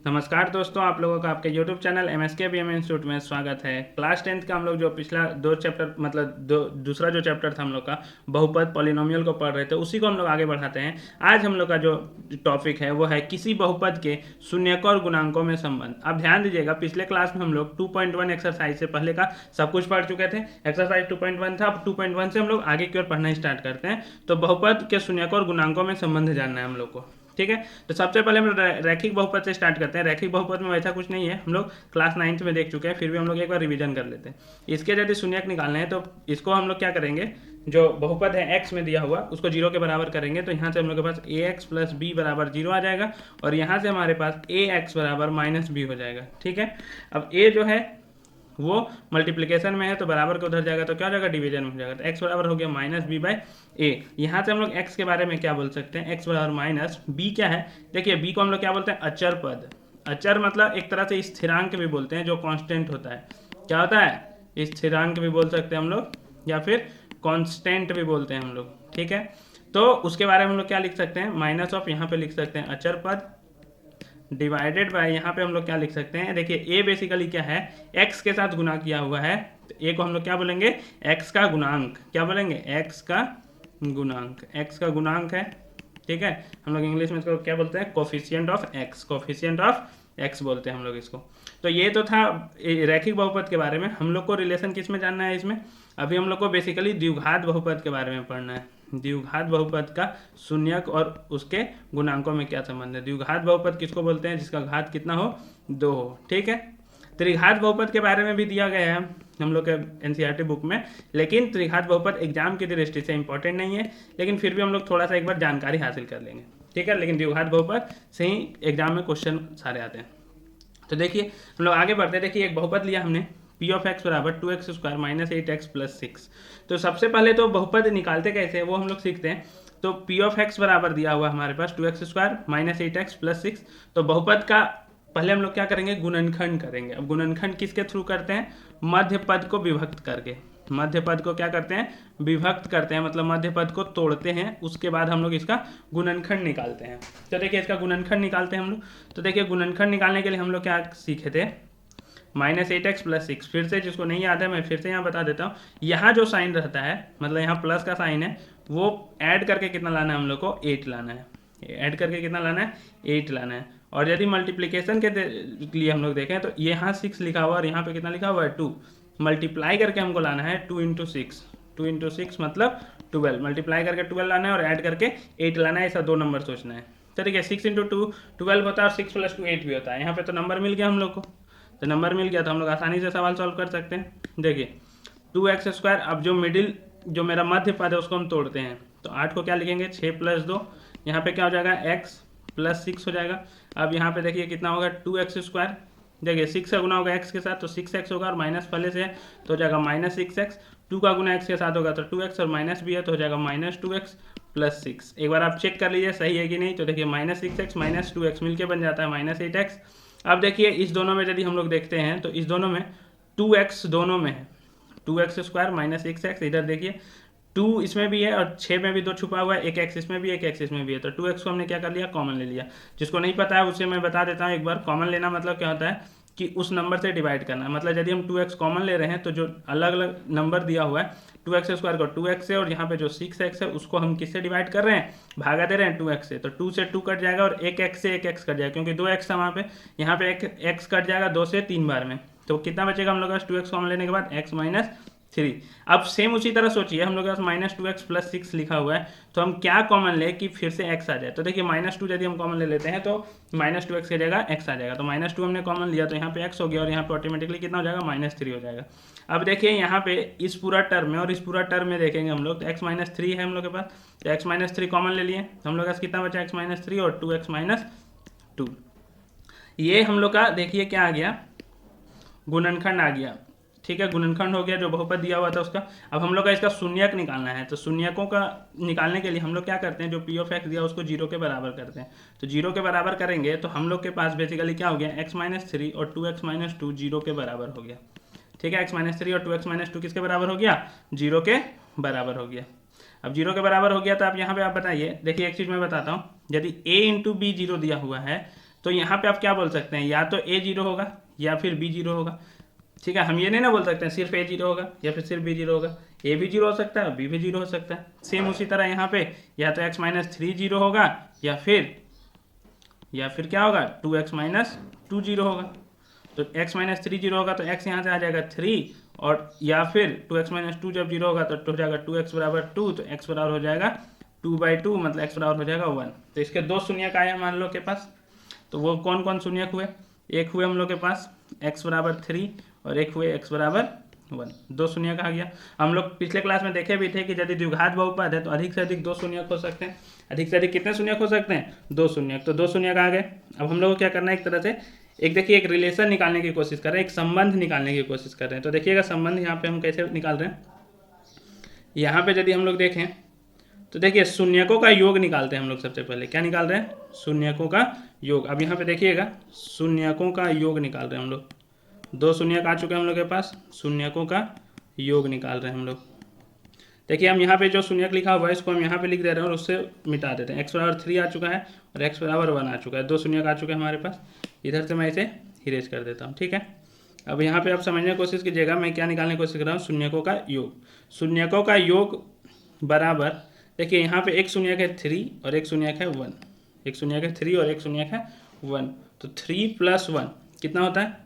नमस्कार दोस्तों, आप लोगों का आपके YouTube channel MSK BM institute में स्वागत है। क्लास 10th का हम लोग जो पिछला दो चैप्टर मतलब दूसरा जो चैप्टर था हम लोग का बहुपद पॉलिनोमियल को पढ़ रहे थे, उसी को हम लोग आगे बढ़ाते हैं। आज हम लोग का जो टॉपिक है वो है किसी बहुपद के शून्यकों और गुणांकों में संबंध। अब ध्यान दीजिएगा, पिछले क्लास में हम लोग 2.1 एक्सरसाइज से पहले का सब कुछ पढ़ चुके थे। एक्सरसाइज 2.1 था, अब 2.1 से हम लोग आगे की ओर पढ़ना स्टार्ट करते हैं। तो बहुपद के शून्यकों और गुणांकों में संबंध जानना है हम लोग को, ठीक है। तो सबसे पहले हम रैखिक बहुपद से स्टार्ट करते हैं। रैखिक बहुपद में वैसा कुछ नहीं है, हम लोग क्लास 9th में देख चुके हैं, फिर भी हम लोग एक बार रिवीजन कर लेते हैं। इसके यदि शून्यक निकालने हैं तो इसको हम लोग क्या करेंगे, जो बहुपद है x में दिया हुआ उसको 0 के बराबर करेंगे। तो यहाँ से हम लोग के पास ax प्लस बी बराबर 0 आ जाएगा और यहाँ से हमारे पास ax बराबर माइनस बी हो जाएगा, ठीक है। अब a जो है वो मल्टीप्लिकेशन में है तो बराबर के उधर जाएगा तो क्या हो जाएगा, डिवीजन में हो जाएगा। तो x बराबर हो गया माइनस बी बाई ए। यहाँ से हम लोग x के बारे में क्या बोल सकते हैं, x बराबर माइनस बी क्या है, देखिए b को हम लोग क्या बोलते हैं, अचर पद। अचर मतलब एक तरह से स्थिरांक भी बोलते हैं, जो कांस्टेंट होता है। क्या होता है, स्थिरांक भी बोल सकते हैं हम लोग, या फिर कांस्टेंट भी बोलते हैं हम लोग, ठीक है। तो उसके बारे में हम लोग क्या लिख सकते हैं, माइनस ऑफ, यहाँ पे लिख सकते हैं अचर पद, डिवाइडेड बाय, यहाँ पे हम लोग क्या लिख सकते हैं, देखिए a बेसिकली क्या है, x के साथ गुना किया हुआ है। तो a को हम लोग क्या बोलेंगे, x का गुणांक। क्या बोलेंगे, x का गुणांक, x का गुणांक है, ठीक है। हम लोग इंग्लिश में इसको क्या बोलते हैं, coefficient of x, coefficient of x बोलते हैं हम लोग इसको। तो ये तो था रैखिक बहुपद के बारे में। हम लोग को रिलेशन किस में जानना है इसमें, अभी हम लोग को बेसिकली द्विघात बहुपद के बारे में पढ़ना है। द्विघात बहुपद का शून्यक और उसके गुणांकों में क्या संबंध है। द्विघात बहुपद किसको बोलते हैं, जिसका घात कितना हो, 2 हो, ठीक है। त्रिघात बहुपद के बारे में भी दिया गया है हम लोग के एनसीईआरटी बुक में, लेकिन त्रिघात बहुपद एग्जाम की दृष्टि से इंपॉर्टेंट नहीं है, लेकिन फिर भी हम लोग थोड़ा सा एक बार जानकारी हासिल कर लेंगे, ठीक है। लेकिन द्विघात बहुपद से ही एग्जाम में क्वेश्चन सारे आते हैं। तो देखिए हम लोग आगे बढ़ते हैं। देखिए एक बहुपद लिया हमने, पी ऑफ एक्स बराबर 2x square minus 8x plus 6। तो सबसे पहले तो बहुपद निकालते कैसे हैं वो हम लोग सीखते हैं। तो पी ऑफ एक्स बराबर दिया हुआ हमारे पास 2x square minus 8x plus 6। तो बहुपद का पहले हम लोग क्या करेंगे, गुणनखंड करेंगे। अब गुणनखंड किसके थ्रू करते हैं, मध्य पद को विभक्त करके। मध्य पद को क्या करते हैं, विभक्त करते हैं, मतलब मध्य पद को तोड़ते हैं, उसके बाद हम लोग इसका गुणनखंड निकालते हैं। तो देखिए इसका गुणनखंड निकालते हैं हम लोग। तो देखिए गुणनखंड निकालने के लिए हम लोग क्या सीखे थे, माइनस 8x प्लस 6। फिर से जिसको नहीं याद है मैं फिर से यहाँ बता देता हूँ। यहाँ जो साइन रहता है, मतलब यहाँ प्लस का साइन है, वो ऐड करके कितना लाना है हम लोग को, 8 लाना है। ऐड करके कितना लाना है, 8 लाना है। और यदि मल्टीप्लिकेशन के लिए हम लोग देखें तो यहाँ 6 लिखा हुआ और यहाँ पे कितना लिखा हुआ है, 2। मल्टीप्लाई करके हमको लाना है 2 इंटू 6। 2 इंटू 6 मतलब 12। मल्टीप्लाई करके 12 लाना है और ऐड करके 8 लाना है। ऐसा दो नंबर सोचना है। तो देखिए 6 इंटू 2 12 होता है और 6 प्लस 2 8 भी होता है। यहाँ पे तो नंबर मिल गया हम लोग को। तो नंबर मिल गया तो हम लोग आसानी से सवाल सॉल्व कर सकते हैं। देखिए 2x स्क्वायर, अब जो मिडिल जो मेरा मध्य पद है उसको हम तोड़ते हैं। तो 8 को क्या लिखेंगे, 6 प्लस 2, यहाँ पे क्या हो जाएगा, x प्लस 6 हो जाएगा। अब यहाँ पे देखिए कितना होगा, 2x स्क्वायर। देखिए 6 का गुना होगा x के साथ तो 6x होगा और माइनस पहले से है तो हो जाएगा माइनस 6x। 2 का गुना x के साथ होगा तो 2x और माइनस भी है तो हो जाएगा माइनस 2x प्लस 6। एक बार आप चेक कर लीजिए सही है कि नहीं। तो देखिए माइनस 6x माइनस 2x मिलकर बन जाता है माइनस 8x। अब देखिए इस दोनों में यदि हम लोग देखते हैं तो इस दोनों में 2x दोनों में है, 2x स्क्वायर माइनस 6x। इधर देखिए 2 इसमें भी है और 6 में भी 2 छुपा हुआ है, एक x इसमें भी एक x इसमें भी है। तो 2x को हमने क्या कर लिया, कॉमन ले लिया। जिसको नहीं पता है उसे मैं बता देता हूँ एक बार। कॉमन लेना मतलब क्या होता है कि उस नंबर से डिवाइड करना। मतलब यदि हम 2x कॉमन ले रहे हैं तो जो अलग अलग नंबर दिया हुआ है 2x स्क्वायर को 2x से और यहाँ पे जो 6x है उसको हम किससे डिवाइड कर रहे हैं, भागा दे रहे हैं 2x से। तो 2 से 2 कट जाएगा और एक x से एक x कट जाएगा, क्योंकि 2x था वहाँ पे, यहाँ पे एक x कट जाएगा 2 से 3 बार में। तो कितना बचेगा हम लोग का 2x कॉमन लेने के बाद, x माइनस 3। अब सेम उसी तरह सोचिए, हम लोग के पास माइनस 2x प्लस 6 लिखा हुआ है तो हम क्या कॉमन ले कि फिर से x आ जाए। तो देखिए माइनस 2 यदि हम कॉमन ले लेते हैं तो माइनस 2x की जगह x आ जाएगा। तो माइनस 2 हमने कॉमन लिया तो यहाँ पे x हो गया और यहाँ पे ऑटोमेटिकली कितना हो जाएगा, माइनस 3 हो जाएगा। अब देखिए यहाँ पे इस पूरा टर्म में और इस पूरा टर्म में देखेंगे हम लोग तो x माइनस 3 है हम लोग के पास। तो x माइनस 3 कॉमन ले लिए तो हम लोग के पास कितना बचा, x माइनस 3 और 2x माइनस 2। ये हम लोग का देखिए क्या आ गया, गुणनखंड आ गया, ठीक है। गुणनखंड हो गया जो बहुपद दिया हुआ था उसका। अब हम लोग का इसका शून्यक निकालना है। तो शून्यकों का निकालने के लिए हम लोग क्या करते हैं, जो पी ऑफ एक्स दिया उसको 0 के बराबर करते हैं। तो 0 के बराबर करेंगे तो हम लोग के पास बेसिकली क्या हो गया, x माइनस 3 और 2x माइनस 2 0 के बराबर हो गया, ठीक है। x माइनस 3 और 2x माइनस 2 किसके बराबर हो गया, 0 के बराबर हो गया। अब 0 के बराबर हो गया तो आप यहाँ पे आप बताइए, देखिए एक चीज़ मैं बताता हूँ। यदि a इंटू बी 0 दिया हुआ है तो यहाँ पे आप क्या बोल सकते हैं, या तो ए जीरो होगा या फिर बी जीरो होगा। ठीक है, हम ये नहीं ना बोल सकते हैं सिर्फ ए जीरो होगा या फिर सिर्फ बी जीरो होगा, ए भी जीरो हो सकता है बी भी जीरो हो सकता है। सेम उसी तरह यहाँ पे या तो x माइनस थ्री जीरो होगा या फिर क्या होगा 2x माइनस टू जीरो होगा। तो x माइनस थ्री जीरो होगा तो x यहाँ से आ जाएगा 3, और या फिर 2x माइनस टू जब जीरो होगा तो हो जाएगा 2x बराबर 2, तो x बराबर हो जाएगा 2/2, मतलब x बराबर हो जाएगा 1। तो इसके दो शून्यक आए मान लो के पास, तो वो कौन कौन शून्यक हुए, एक हुए हम लोग के पास x बराबर 3 और एक हुए x बराबर 1, दो शून्यक आ गया। हम लोग पिछले क्लास में देखे भी थे कि यदि द्विघात बहुपद है तो अधिक से अधिक दो शून्यक हो सकते हैं। अधिक से अधिक कितने शून्यक हो सकते हैं, दो शून्यक। तो दो शून्यक आ गए। अब हम लोग को क्या करना है, एक तरह से एक देखिए एक रिलेशन निकालने की कोशिश कर रहे हैं, एक संबंध निकालने की कोशिश कर रहे हैं। तो देखिएगा संबंध यहाँ पे हम कैसे निकाल रहे हैं। यहाँ पे यदि हम लोग देखें तो देखिए शून्यकों का योग निकालते हैं हम लोग। सबसे पहले क्या निकाल रहे हैं, शून्यकों का योग। अब यहाँ पे देखिएगा शून्यकों का योग निकाल रहे हैं हम लोग। दो शून्यक आ चुके हैं हम लोग के पास, शून्यकों का योग निकाल रहे हैं हम लोग। देखिए हम यहाँ पे जो शून्यक लिखा हुआ है इसको हम यहाँ पे लिख दे रहे हैं और उससे मिटा देते हैं। x बराबर 3 आ चुका है और x बराबर 1 आ चुका है, दो शून्यक आ चुके हैं हमारे पास। इधर से मैं इसे इरेज कर देता हूँ। ठीक है, अब यहाँ पे आप समझने की कोशिश कीजिएगा, मैं क्या निकालने की कोशिश कर रहा हूँ, शून्यकों का योग। शून्यकों का योग बराबर, देखिए यहाँ पे एक शून्यक है 3 और एक शून्यक है 1, एक शून्यक है 3 और एक शून्यक है 1, तो 3 + 1 कितना होता है,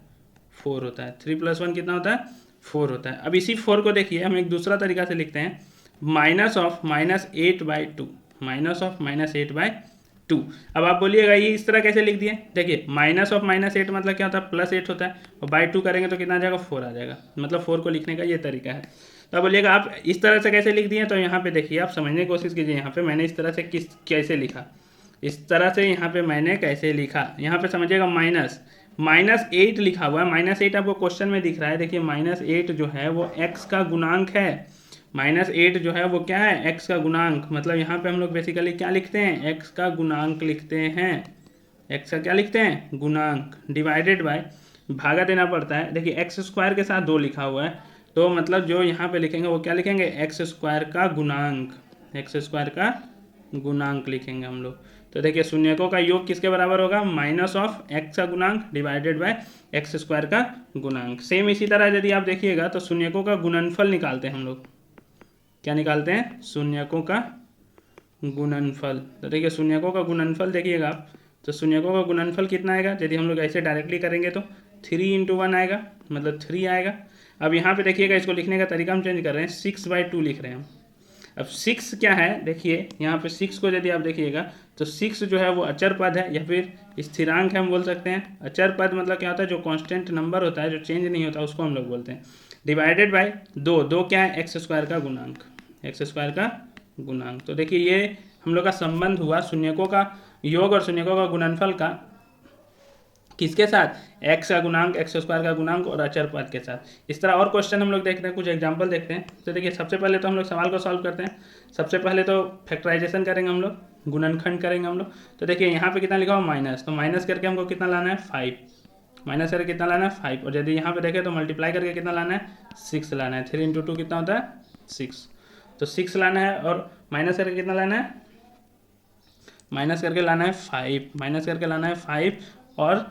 4 होता है। 3 + 1 कितना होता है, 4 होता है। अब इसी 4 को देखिए हम एक दूसरा तरीका से लिखते हैं, माइनस ऑफ -8/2, माइनस ऑफ -8/2। अब आप बोलिएगा ये इस तरह कैसे लिख दिए, देखिए माइनस ऑफ -8 मतलब क्या होता है, +8 होता है, और /2 करेंगे तो कितना आ जाएगा, 4 आ जाएगा। मतलब 4 को लिखने का ये तरीका है। तो बोलिएगा आप इस तरह से कैसे लिख दिए, तो यहाँ पे देखिए आप समझने की कोशिश कीजिए। यहाँ पे मैंने इस तरह से कैसे लिखा, इस तरह से यहाँ पे मैंने कैसे लिखा, यहाँ पे समझिएगा -8 लिखा हुआ है। -8 आपको क्वेश्चन में दिख रहा है। देखिए -8 जो है वो x का गुणांक है। -8 जो है वो क्या है, x का गुणांक। मतलब यहाँ पे हम लोग बेसिकली क्या लिखते हैं, x का गुणांक लिखते हैं। x का क्या लिखते हैं, गुणांक, डिवाइडेड बाय, भागा देना पड़ता है। देखिए x² के साथ 2 लिखा हुआ है, तो मतलब जो यहाँ पे लिखेंगे वो क्या लिखेंगे, x² का गुणांक, x² का गुणांक लिखेंगे हम लोग। तो देखिए शून्यकों का योग किसके बराबर होगा, माइनस ऑफ x का गुणांक डिवाइडेड बाय x² का गुणांक। सेम इसी तरह यदि आप देखिएगा तो शून्यकों का गुणनफल निकालते हैं हम लोग। क्या निकालते हैं, शून्यकों का गुणनफल। तो देखिए शून्यकों का गुणनफल देखिएगा आप, तो शून्यकों का गुणनफल कितना आएगा, यदि हम लोग ऐसे डायरेक्टली करेंगे तो 3 × 1 आएगा, मतलब 3 आएगा। अब यहाँ पे देखिएगा इसको लिखने का तरीका हम चेंज कर रहे हैं, 6/2 लिख रहे हैं हम। अब 6 क्या है, देखिए यहाँ पे 6 को यदि आप देखिएगा तो 6 जो है वो अचर पद है या फिर स्थिरांक है, हम बोल सकते हैं। अचर पद मतलब क्या होता है, जो कांस्टेंट नंबर होता है, जो चेंज नहीं होता, उसको हम लोग बोलते हैं। डिवाइडेड बाय 2 क्या है, x² का गुणांक, x² का गुणांक। तो देखिए ये हम लोग का संबंध हुआ शून्यकों का योग और शून्यकों का गुणनफल का, किसके साथ, x का गुणांक, x² का गुणांक और अचर पद के साथ। इस तरह और क्वेश्चन हम लोग देखते हैं, कुछ एग्जांपल देखते हैं। तो देखिए सबसे पहले तो हम लोग सवाल को सॉल्व करते हैं। सबसे पहले तो फैक्टराइजेशन करेंगे हम लोग, गुणनखंड करेंगे हम लोग। तो देखिए यहाँ पे कितना लिखा हुआ, माइनस, तो माइनस करके हमको कितना लाना है, 5, माइनस करके कितना लाना है, 5। और यदि यहाँ पे देखें तो मल्टीप्लाई करके कितना लाना है, 6 लाना है। 3 × 2 कितना होता है, 6, तो 6 लाना है। और माइनस करके कितना लाना है, माइनस करके लाना है 5, माइनस करके लाना है 5 और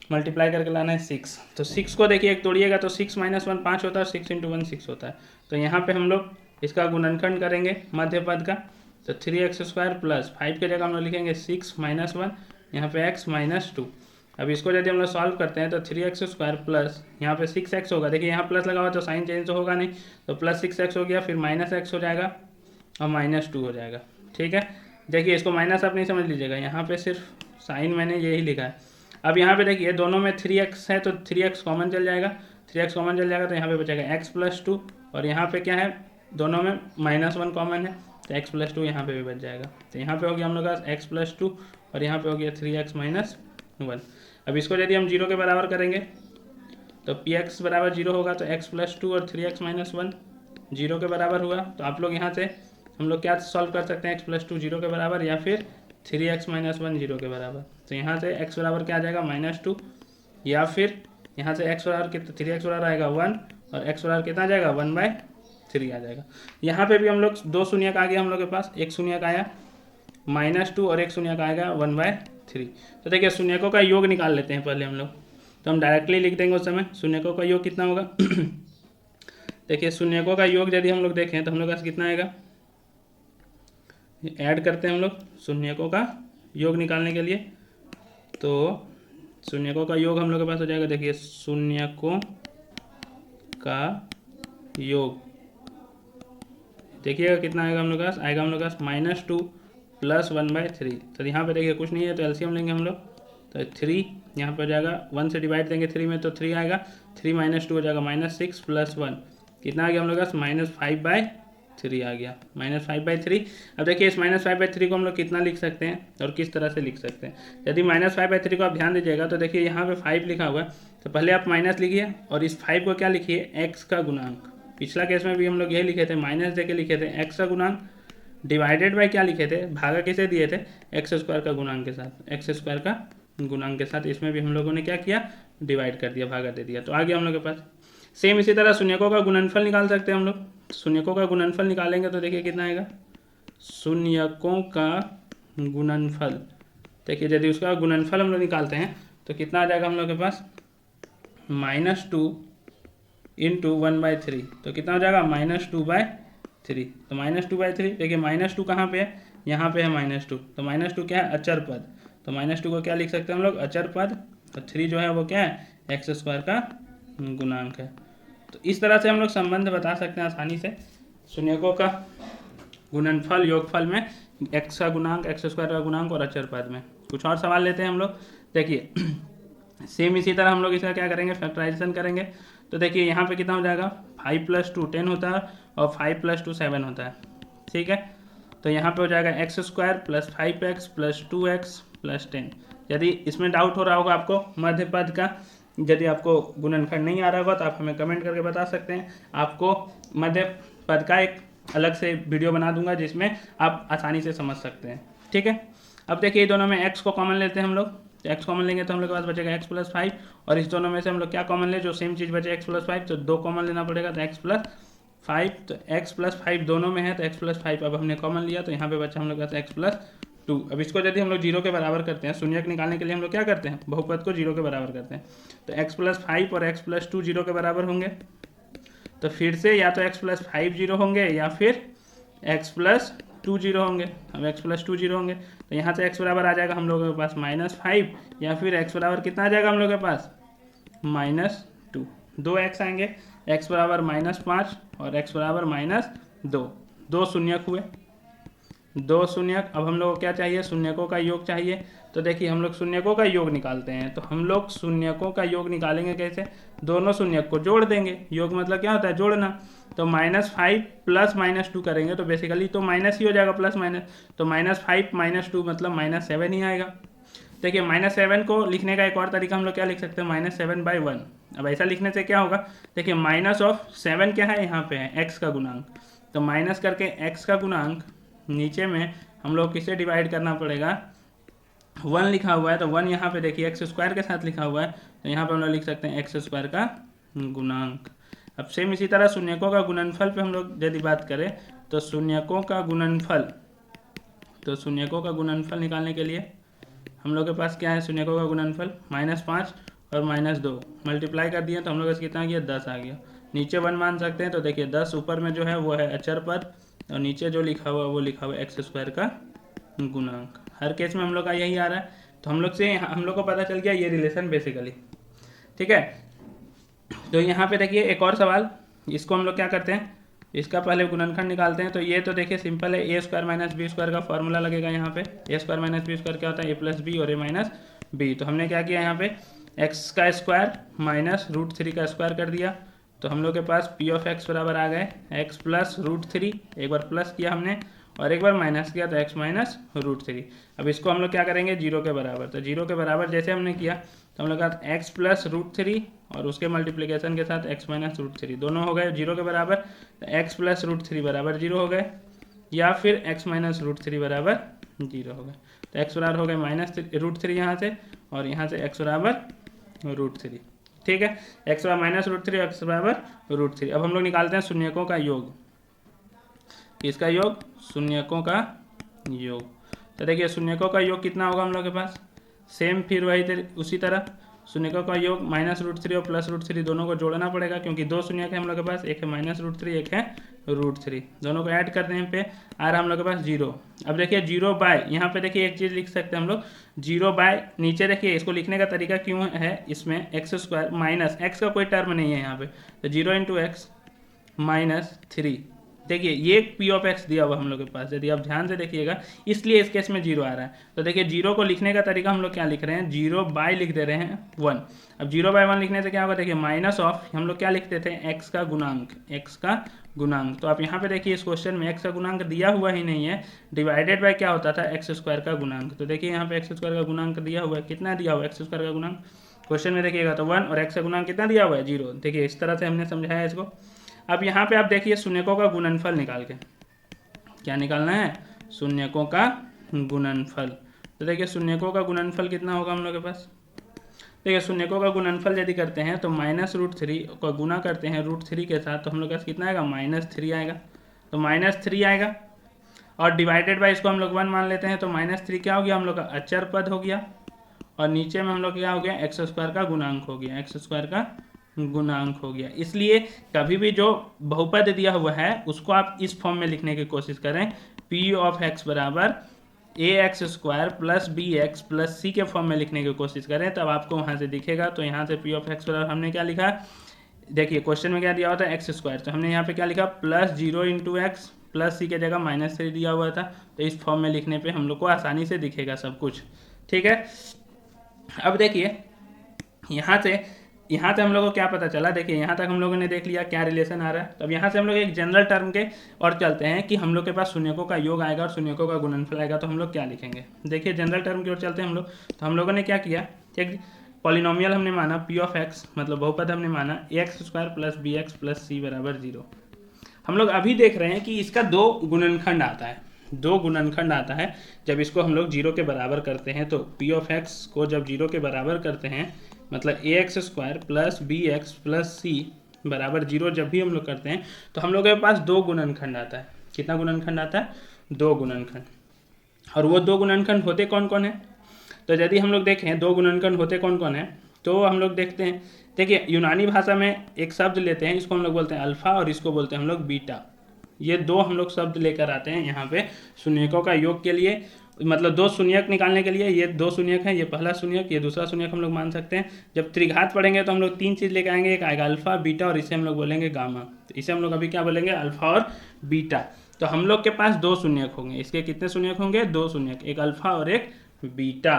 मल्टीप्लाई करके लाना है 6। तो 6 को देखिए एक तोड़िएगा तो 6 - 1 5 होता है, 6 × 1 6 होता है। तो यहाँ पे हम लोग इसका गुणनखंड करेंगे मध्य पद का, तो 3x² प्लस 5 की जगह हम लोग लिखेंगे 6 - 1, यहाँ पे x - 2। अब इसको यदि हम लोग सॉल्व करते हैं तो 3x² प्लस यहाँ पे 6x होगा। देखिए यहाँ प्लस लगा हुआ तो साइन चेंज तो होगा नहीं, तो प्लस 6x हो गया, फिर -x हो जाएगा और -2 हो जाएगा। ठीक है, देखिए इसको माइनस आप नहीं समझ लीजिएगा, यहाँ पे सिर्फ साइन मैंने यही लिखा है। अब यहाँ पे देखिए दोनों में 3x है तो 3x कॉमन चल जाएगा, 3x कॉमन चल जाएगा तो यहाँ पे बचेगा x + 2, और यहाँ पे क्या है, दोनों में -1 कॉमन है तो x + 2 यहाँ पे भी बच जाएगा। तो यहाँ पे हो गया हम लोग का x + 2 और यहाँ पे हो गया 3x - 1। अब इसको यदि हम 0 के बराबर करेंगे तो px बराबर 0 होगा, तो x + 2 और 3x - 1 0 के बराबर हुआ। तो आप लोग यहाँ से हम लोग क्या सॉल्व कर सकते हैं, x + 2 0 के बराबर या फिर 3x - 1 0 के बराबर। तो यहाँ से x बराबर क्या आ जाएगा, -2, या फिर यहाँ से x बराबर कितना, 3x बराबर आएगा 1 और x बराबर कितना आ जाएगा, 1/3 आ जाएगा। यहाँ पे भी हम लोग दो शून्यक आ गया हम लोग के पास, एक शून्यक आया -2 और एक शून्यक आएगा 1/3। 3। तो देखिए शून्यकों का योग निकाल लेते हैं पहले हम लोग। तो हम डायरेक्टली लिख देंगे उस समय शून्यकों का योग कितना होगा। देखिए शून्यकों का योग यदि हम लोग देखें तो हम लोग का कितना आएगा, ऐड करते हैं हम लोग शून्यकों का योग निकालने के लिए। तो शून्यकों का योग हम लोग के पास हो जाएगा, देखिए शून्यकों का योग देखिएगा कितना आएगा हम लोग के पास, आएगा हम लोग के पास -2 + 1/3। तो यहाँ पे देखिए कुछ नहीं है तो एलसीएम लेंगे हम लोग। तो 3 यहाँ पर जाएगा, 1 से डिवाइड देंगे 3 में तो 3 आएगा, 3 - 2 हो जाएगा -6 + 1 कितना आ गया हम लोग के पास, -5/3 आ गया, -5/3। अब देखिए इस -5/3 को हम लोग कितना लिख सकते हैं और किस तरह से लिख सकते हैं। यदि -5/3 को आप ध्यान दीजिएगा तो देखिए यहाँ पे 5 लिखा हुआ है, तो पहले आप माइनस लिखिए और इस 5 को क्या लिखिए, x का गुणांक। पिछला केस में भी हम लोग यही लिखे थे, माइनस दे के लिखे थे x का गुणांक, डिवाइडेड बाय क्या लिखे थे, भागा किसे दिए थे, x² का गुणांक के साथ, x² का गुणांक के साथ। इसमें भी हम लोगों ने क्या किया, डिवाइड कर दिया, भागा दे दिया, तो आ गया हम लोग के पास। सेम इसी तरह शून्यकों का गुणनफल निकाल सकते हैं हम लोग। शून्यकों का गुणनफल निकालेंगे तो देखिए कितना आएगा, शून्यकों का गुणनफल। देखिए यदि उसका गुणनफल हम लोग निकालते हैं तो कितना आ जाएगा हम लोग के पास, -2 × 1/3। तो कितना हो जाएगा, -2/3। तो -2/3 देखिए -2 कहाँ पे है, यहाँ पे है -2। तो -2 क्या है, अचर पद। तो -2 को क्या लिख सकते हैं हम लोग, अचर पद। तो 3 जो है वो क्या है, x² का गुणांक है। तो इस तरह से हम लोग संबंध बता सकते हैं आसानी से शून्यकों का गुणनफल योगफल में, x का गुणांक, x² का गुणांक और अचर पद में। कुछ और सवाल लेते हैं हम लोग। देखिए सेम इसी तरह हम लोग इसका क्या करेंगे, फैक्टराइजेशन करेंगे। तो देखिए यहाँ पे कितना हो जाएगा, 5 + 2 10 होता है और 5 + 2 7 होता है, ठीक है। तो यहाँ पे हो जाएगा x² + 5x + 2x + 10। यदि इसमें डाउट हो रहा होगा आपको मध्य पद का, यदि आपको गुणनखंड नहीं आ रहा होगा तो आप हमें कमेंट करके बता सकते हैं। आपको मध्य पद का एक अलग से वीडियो बना दूंगा जिसमें आप आसानी से समझ सकते हैं, ठीक है। अब देखिए दोनों में x को कॉमन लेते हैं हम लोग। तो x कॉमन लेंगे तो हम लोग के पास बचेगा x + 5, और इस दोनों में से हम लोग क्या कॉमन ले, जो सेम चीज़ बचे x + 5, तो 2 कॉमन लेना पड़ेगा, तो x + 5। तो x + 5 दोनों में है तो x + 5 अब हमने कॉमन लिया, तो यहाँ पे बचा हम लोग का x + 2। अब इसको यदि हम लोग 0 के बराबर करते हैं, शून्यक निकालने के लिए हम लोग क्या करते हैं, बहुपद को 0 के बराबर करते हैं। तो x + 5 और x + 2 0 के बराबर होंगे। तो फिर से या तो x + 5 0 होंगे या फिर x + 2 0 होंगे। अब x + 2 0 होंगे तो यहाँ से x बराबर आ जाएगा हम लोगों के पास -5, या फिर x बराबर कितना आ जाएगा हम लोग के पास, -2। 2x आएंगे, x बराबर -5 और x बराबर -2। 2 शून्यक हुए, 2 शून्यक। अब हम लोग को क्या चाहिए, शून्यकों का योग चाहिए। तो देखिए हम लोग शून्यकों का योग निकालते हैं। तो हम लोग शून्यकों का योग निकालेंगे कैसे, दोनों शून्यक को जोड़ देंगे। योग मतलब क्या होता है, जोड़ना। तो -5 + -2 करेंगे तो बेसिकली तो माइनस ही हो जाएगा, प्लस माइनस। तो -5 - 2 मतलब -7 ही आएगा। देखिए -7 को लिखने का एक और तरीका हम लोग क्या लिख सकते हैं, -7/1। अब ऐसा लिखने से क्या होगा, देखिए -7 क्या है, यहाँ पे है x का गुणांक। तो माइनस करके x का गुणांक नीचे में हम लोग किसे डिवाइड करना पड़ेगा, 1 लिखा हुआ है तो 1 यहाँ पे देखिए x² के साथ लिखा हुआ है, तो यहाँ पे हम लोग लिख सकते हैं x² का गुणांक। अब सेम इसी तरह शून्यकों का गुणनफल पे हम लोग यदि बात करें तो शून्यकों का गुणनफल, तो शून्यकों का गुणनफल निकालने के लिए हम लोग के पास क्या है, शून्यकों का गुणनफल -5 और -2 मल्टीप्लाई कर दिए तो हम लोग का कितना आ गया, 10 आ गया। नीचे 1 मान सकते हैं, तो देखिए 10 ऊपर में जो है वो है अचर पद और नीचे जो लिखा हुआ वो लिखा हुआ है x² का गुणांक। हर केस में हम लोग का यही आ रहा है। तो हम लोग को पता चल गया ये रिलेशन बेसिकली, ठीक है। तो यहाँ पे देखिए एक और सवाल, इसको हम लोग क्या करते हैं, इसका पहले गुणनखंड निकालते हैं। तो ये तो देखिए सिंपल है, a² - b² का फॉर्मूला लगेगा यहाँ पे। a² - b² क्या होता है, a + b और a - b। तो हमने क्या किया यहाँ पे, x का स्क्वायर -√3 का स्क्वायर कर दिया। तो हम लोग के पास p(x) बराबर आ गए x + √3। एक बार प्लस किया हमने और एक बार माइनस किया तो x - √3। अब इसको हम लोग क्या करेंगे, 0 के बराबर। तो 0 के बराबर जैसे हमने किया तो हम लोग का x + √3 और उसके मल्टीप्लिकेशन के साथ x - √3 दोनों हो गए 0 के बराबर। तो x + √3 बराबर 0 हो गए, या फिर x - √3 बराबर 0 हो गए। तो x बराबर हो गए -√3 यहाँ से, और यहाँ से x बराबर √3, ठीक है। x बराबर -√3 और x बराबर √3। अब हम लोग निकालते हैं शून्यकों का योग। किसका योग, शून्यकों का योग। तो देखिए शून्यकों का योग कितना होगा हम लोग के पास, सेम फिर वही उसी तरह शून्यकों का योग -√3 और +√3 दोनों को जोड़ना पड़ेगा, क्योंकि दो शून्यक है हम लोग के पास, एक है -√3 एक है √3, दोनों को ऐड करने पे आ रहा हम लोग के पास 0। अब देखिए 0/, यहाँ पे देखिए एक चीज़ लिख सकते हैं हम लोग 0/, नीचे देखिए इसको लिखने का तरीका क्यों है, इसमें x² माइनस x का कोई टर्म नहीं है यहाँ पे, तो 0 × x -3, देखिए ये पी ऑफ एक्स दिया हुआ हम लोग के पास, यदि आप ध्यान से देखिएगा, इसलिए इस केस में 0 आ रहा है। तो देखिए 0 को लिखने का तरीका हम लोग क्या लिख रहे हैं, 0/, लिख दे रहे हैं 1। अब 0/1 लिखने से क्या होगा, देखिए माइनस ऑफ, हम लोग क्या लिखते थे, x का गुणांक। तो आप यहाँ पे देखिए इस क्वेश्चन में x का गुणांक दिया हुआ ही नहीं है, डिवाइडेड बाय क्या होता था, x² का गुणांक। तो देखिए यहाँ पे x² का गुणांक दिया हुआ है, कितना दिया हुआ है x² का गुणांक, क्वेश्चन में देखिएगा तो 1, और x का गुणांक कितना दिया हुआ है 0। देखिए इस तरह से हमने समझाया इसको। अब यहाँ पे आप देखिए शून्यकों का गुणनफल निकाल के, क्या निकालना है, शून्यकों का गुणनफल। तो देखिए शून्यकों का गुणनफल कितना होगा हम लोग के पास, देखिए शून्यकों का गुणनफल यदि करते हैं तो -√3 का गुना करते हैं √3 के साथ, तो हम लोग के पास कितना आएगा, -3 आएगा। तो -3 आएगा, और डिवाइडेड बाय इसको हम लोग 1 मान लेते हैं, तो -3 क्या हो गया, हम लोग का अचर पद हो गया, और नीचे में हम लोग क्या हो गया, x² का गुणांक हो गया, x² का गुणांक हो गया। इसलिए कभी भी जो बहुपद दिया हुआ है उसको आप इस फॉर्म में लिखने की कोशिश करें, p ऑफ x बराबर ax² + bx + c के फॉर्म में लिखने की कोशिश करें, तब आपको वहाँ से दिखेगा। तो यहाँ से p ऑफ x बराबर हमने क्या लिखा, देखिए क्वेश्चन में क्या दिया होता है x², तो हमने यहाँ पे क्या लिखा, +0 × x + c के जगह -3 दिया हुआ था, तो इस फॉर्म में लिखने पे हम लोग को आसानी से दिखेगा सब कुछ, ठीक है। अब देखिए यहाँ से हम लोग को क्या पता चला, देखिए यहाँ तक हम लोगों ने देख लिया क्या रिलेशन आ रहा है। तो अब यहाँ से हम लोग एक जनरल टर्म के और चलते हैं कि हम लोग के पास शून्यकों का योग आएगा और शून्यकों का गुणनफल आएगा, तो हम लोग क्या लिखेंगे। देखिए जनरल टर्म की ओर चलते हैं हम लोग। तो हम लोगों ने क्या किया, एक पॉलिनोमियल हमने माना p ऑफ x, मतलब बहुपद हमने माना ax² + bx + c = 0। हम लोग अभी देख रहे हैं कि इसका दो गुणनखंड आता है, जब इसको हम लोग 0 के बराबर करते हैं, तो p ऑफ x को जब 0 के बराबर करते हैं, मतलब ax² + bx + c = 0 जब भी हम लोग करते हैं, तो हम लोग के पास दो गुणनखंड आता है। कितना गुणनखंड आता है, दो गुणनखंड। और वो दो गुणनखंड होते कौन कौन है, तो यदि हम लोग देखें दो गुणनखंड होते कौन कौन है, तो हम लोग देखते हैं, देखिए यूनानी भाषा में एक शब्द लेते हैं, इसको हम लोग बोलते हैं अल्फा और इसको बोलते हैं हम लोग बीटा। ये दो हम लोग शब्द लेकर आते हैं यहाँ पे शून्यकों का योग के लिए, मतलब दो शून्यक निकालने के लिए। ये दो शून्यक है, ये पहला शून्यक, ये दूसरा शून्यक हम लोग मान सकते हैं। जब त्रिघात पढ़ेंगे तो हम लोग तीन चीज़ लेकर आएंगे, एक आएगा अल्फा, बीटा और इसे हम लोग बोलेंगे गामा। तो इसे हम लोग अभी क्या बोलेंगे, अल्फा और बीटा। तो हम लोग के पास दो शून्यक होंगे, इसके कितने शून्यक होंगे, दो शून्यक, एक अल्फा और एक बीटा।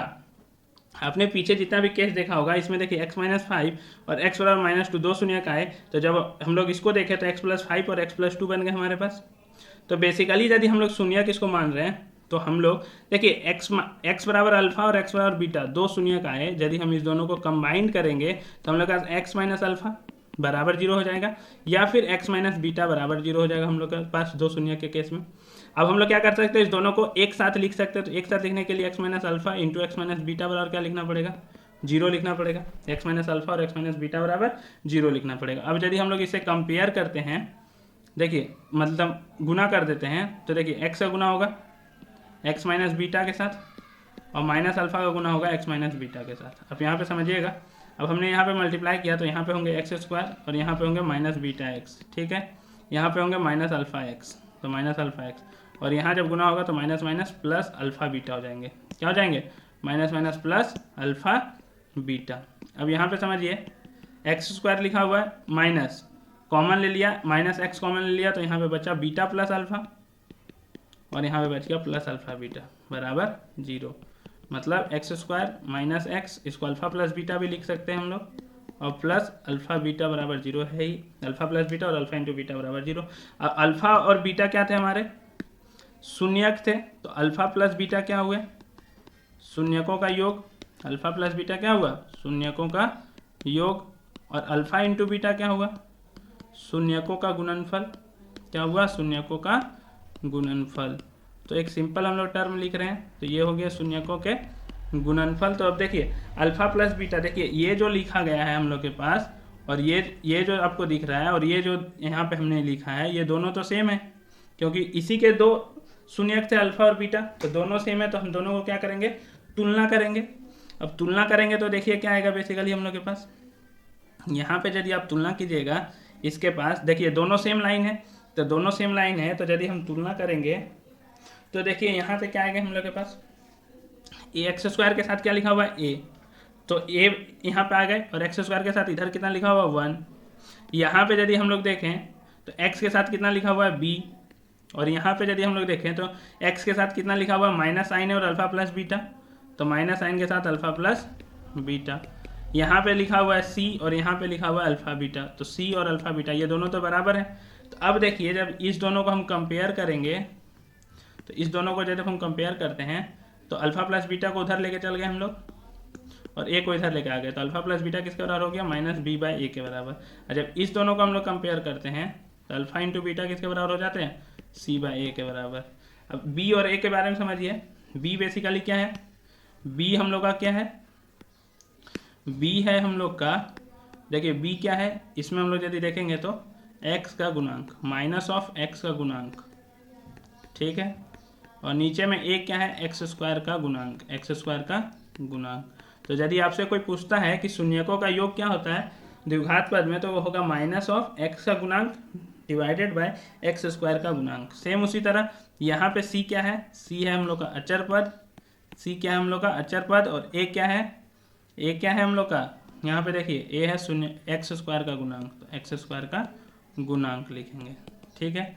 आपने पीछे जितना भी केस देखा होगा, इसमें देखिए x - 5 और x = -2 दो शून्यक आए, तो जब हम लोग इसको देखें तो x + 5 और x + 2 बन गए हमारे पास। तो बेसिकली यदि हम लोग शून्यक इसको मान रहे हैं, तो हम लोग देखिए x बराबर अल्फा और x बराबर बीटा दो शून्यक आए, यदि हम इस दोनों को कंबाइंड करेंगे तो हम लोग का x - अल्फा बराबर 0 हो जाएगा, या फिर x - बीटा बराबर 0 हो जाएगा हम लोग के पास दो शून्यक के केस में। अब हम लोग क्या कर सकते हैं, इस दोनों को एक साथ लिख सकते हैं। तो एक साथ लिखने के लिए x - अल्फा × x - बीटा बराबर क्या लिखना पड़ेगा, 0 लिखना पड़ेगा। x - अल्फा और x - बीटा बराबर 0 लिखना पड़ेगा। अब यदि हम लोग इसे कंपेयर करते हैं, देखिए मतलब गुना कर देते हैं, तो देखिए x का गुना होगा x - बीटा के साथ, और माइनस अल्फा का गुना होगा x - बीटा के साथ। अब यहाँ पे समझिएगा, अब हमने यहाँ पे मल्टीप्लाई किया तो यहाँ पे होंगे x² और यहाँ पे होंगे -βx, ठीक है। यहाँ पे होंगे -αx, तो -αx, और यहाँ जब गुना होगा तो minus minus plus alpha beta हो जाएंगे। क्या हो जाएंगे, minus minus plus alpha beta. अब यहाँ पे समझिए x² लिखा हुआ है, माइनस कॉमन ले लिया, -x कॉमन ले लिया, तो यहाँ पे बचा बीटा प्लस अल्फा, और यहाँ पे बच गया प्लस अल्फा बीटा बराबर 0। मतलब x² - x, इसको अल्फा प्लस बीटा भी लिख सकते हैं हम लोग, और प्लस अल्फा बीटा बराबर 0 है ही, अल्फा प्लस बीटा और अल्फा इंटू बीटा बराबर 0। अब अल्फा और बीटा क्या थे, हमारे शून्यक थे, तो अल्फा प्लस बीटा क्या हुए, शून्यकों का योग। अल्फा प्लस बीटा क्या हुआ, शून्यकों का योग, और अल्फा इंटू बीटा क्या हुआ, शून्यकों का गुणनफल। क्या हुआ, शून्यकों का गुणनफल। तो एक सिंपल हम लोग टर्म लिख रहे हैं, तो ये हो गया शून्यकों के गुणनफल। तो अब देखिए अल्फा प्लस बीटा, देखिए ये जो लिखा गया है हम लोग के पास, और ये जो आपको दिख रहा है, और ये जो यहाँ पे हमने लिखा है, ये दोनों तो सेम है, क्योंकि इसी के दो शून्यक थे अल्फा और बीटा, तो दोनों सेम है, तो हम दोनों को क्या करेंगे, तुलना करेंगे। अब तुलना करेंगे तो देखिए क्या आएगा बेसिकली हम लोग के पास, यहाँ पे यदि आप तुलना कीजिएगा इसके पास, देखिए दोनों सेम लाइन है, तो दोनों सेम लाइन है, तो यदि हम तुलना करेंगे तो देखिए यहाँ से क्या आएगा हम लोग के पास, ए एक्स स्क्वायर के साथ क्या लिखा हुआ है ए, तो ए यहाँ पे आ गए, और एक्स स्क्वायर के साथ इधर कितना लिखा हुआ है 1। यहाँ पे यदि हम लोग देखें तो एक्स के साथ कितना लिखा हुआ है बी, और यहाँ पे यदि हम लोग देखें तो एक्स के साथ कितना लिखा हुआ है माइनस साइन है और अल्फा प्लस बीटा, तो माइनस साइन के साथ अल्फा प्लस बीटा। यहाँ पे लिखा हुआ है सी और यहाँ पे लिखा हुआ है अल्फा बीटा, तो सी और अल्फा बीटा ये दोनों तो बराबर है। तो अब देखिए जब इस दोनों को हम कंपेयर करेंगे, तो इस दोनों को जब हम कंपेयर करते हैं तो अल्फा प्लस बीटा को उधर लेके चल गए हम लोग, और ए को इधर लेके आ गए, तो अल्फा प्लस बीटा किसके बराबर हो गया, माइनस बी बाई ए के बराबर। और जब इस दोनों को हम लोग कंपेयर करते हैं तो अल्फा इंटू बीटा किसके बराबर हो जाते हैं, सी बाई ए के बराबर। अब बी और ए के बारे में समझिए, बी बेसिकली क्या है, बी हम लोग का क्या है, बी है हम लोग का, देखिए बी क्या है, इसमें हम लोग यदि देखेंगे तो एक्स का गुणांक माइनस ऑफ एक्स का गुणांक, ठीक है, और नीचे में एक क्या है, एक्स स्क्वायर का गुणांक, एक्स स्क्वायर का गुणांक। तो यदि आपसे कोई पूछता है कि शून्यकों का योग क्या होता है द्विघात पद में, तो वो होगा माइनस ऑफ एक्स का गुणांक डिवाइडेड बाय एक्स स्क्वायर का गुणांक। सेम उसी तरह यहाँ पे सी क्या है, सी है हम लोग का अचर पद, सी क्या है हम लोग का अचर पद, और ए क्या है, ए क्या है हम लोग का, यहाँ पे देखिए ए है शून्य एक्स स्क्वायर का गुणांक, तो एक्स स्क्वायर का गुणांक लिखेंगे, ठीक है।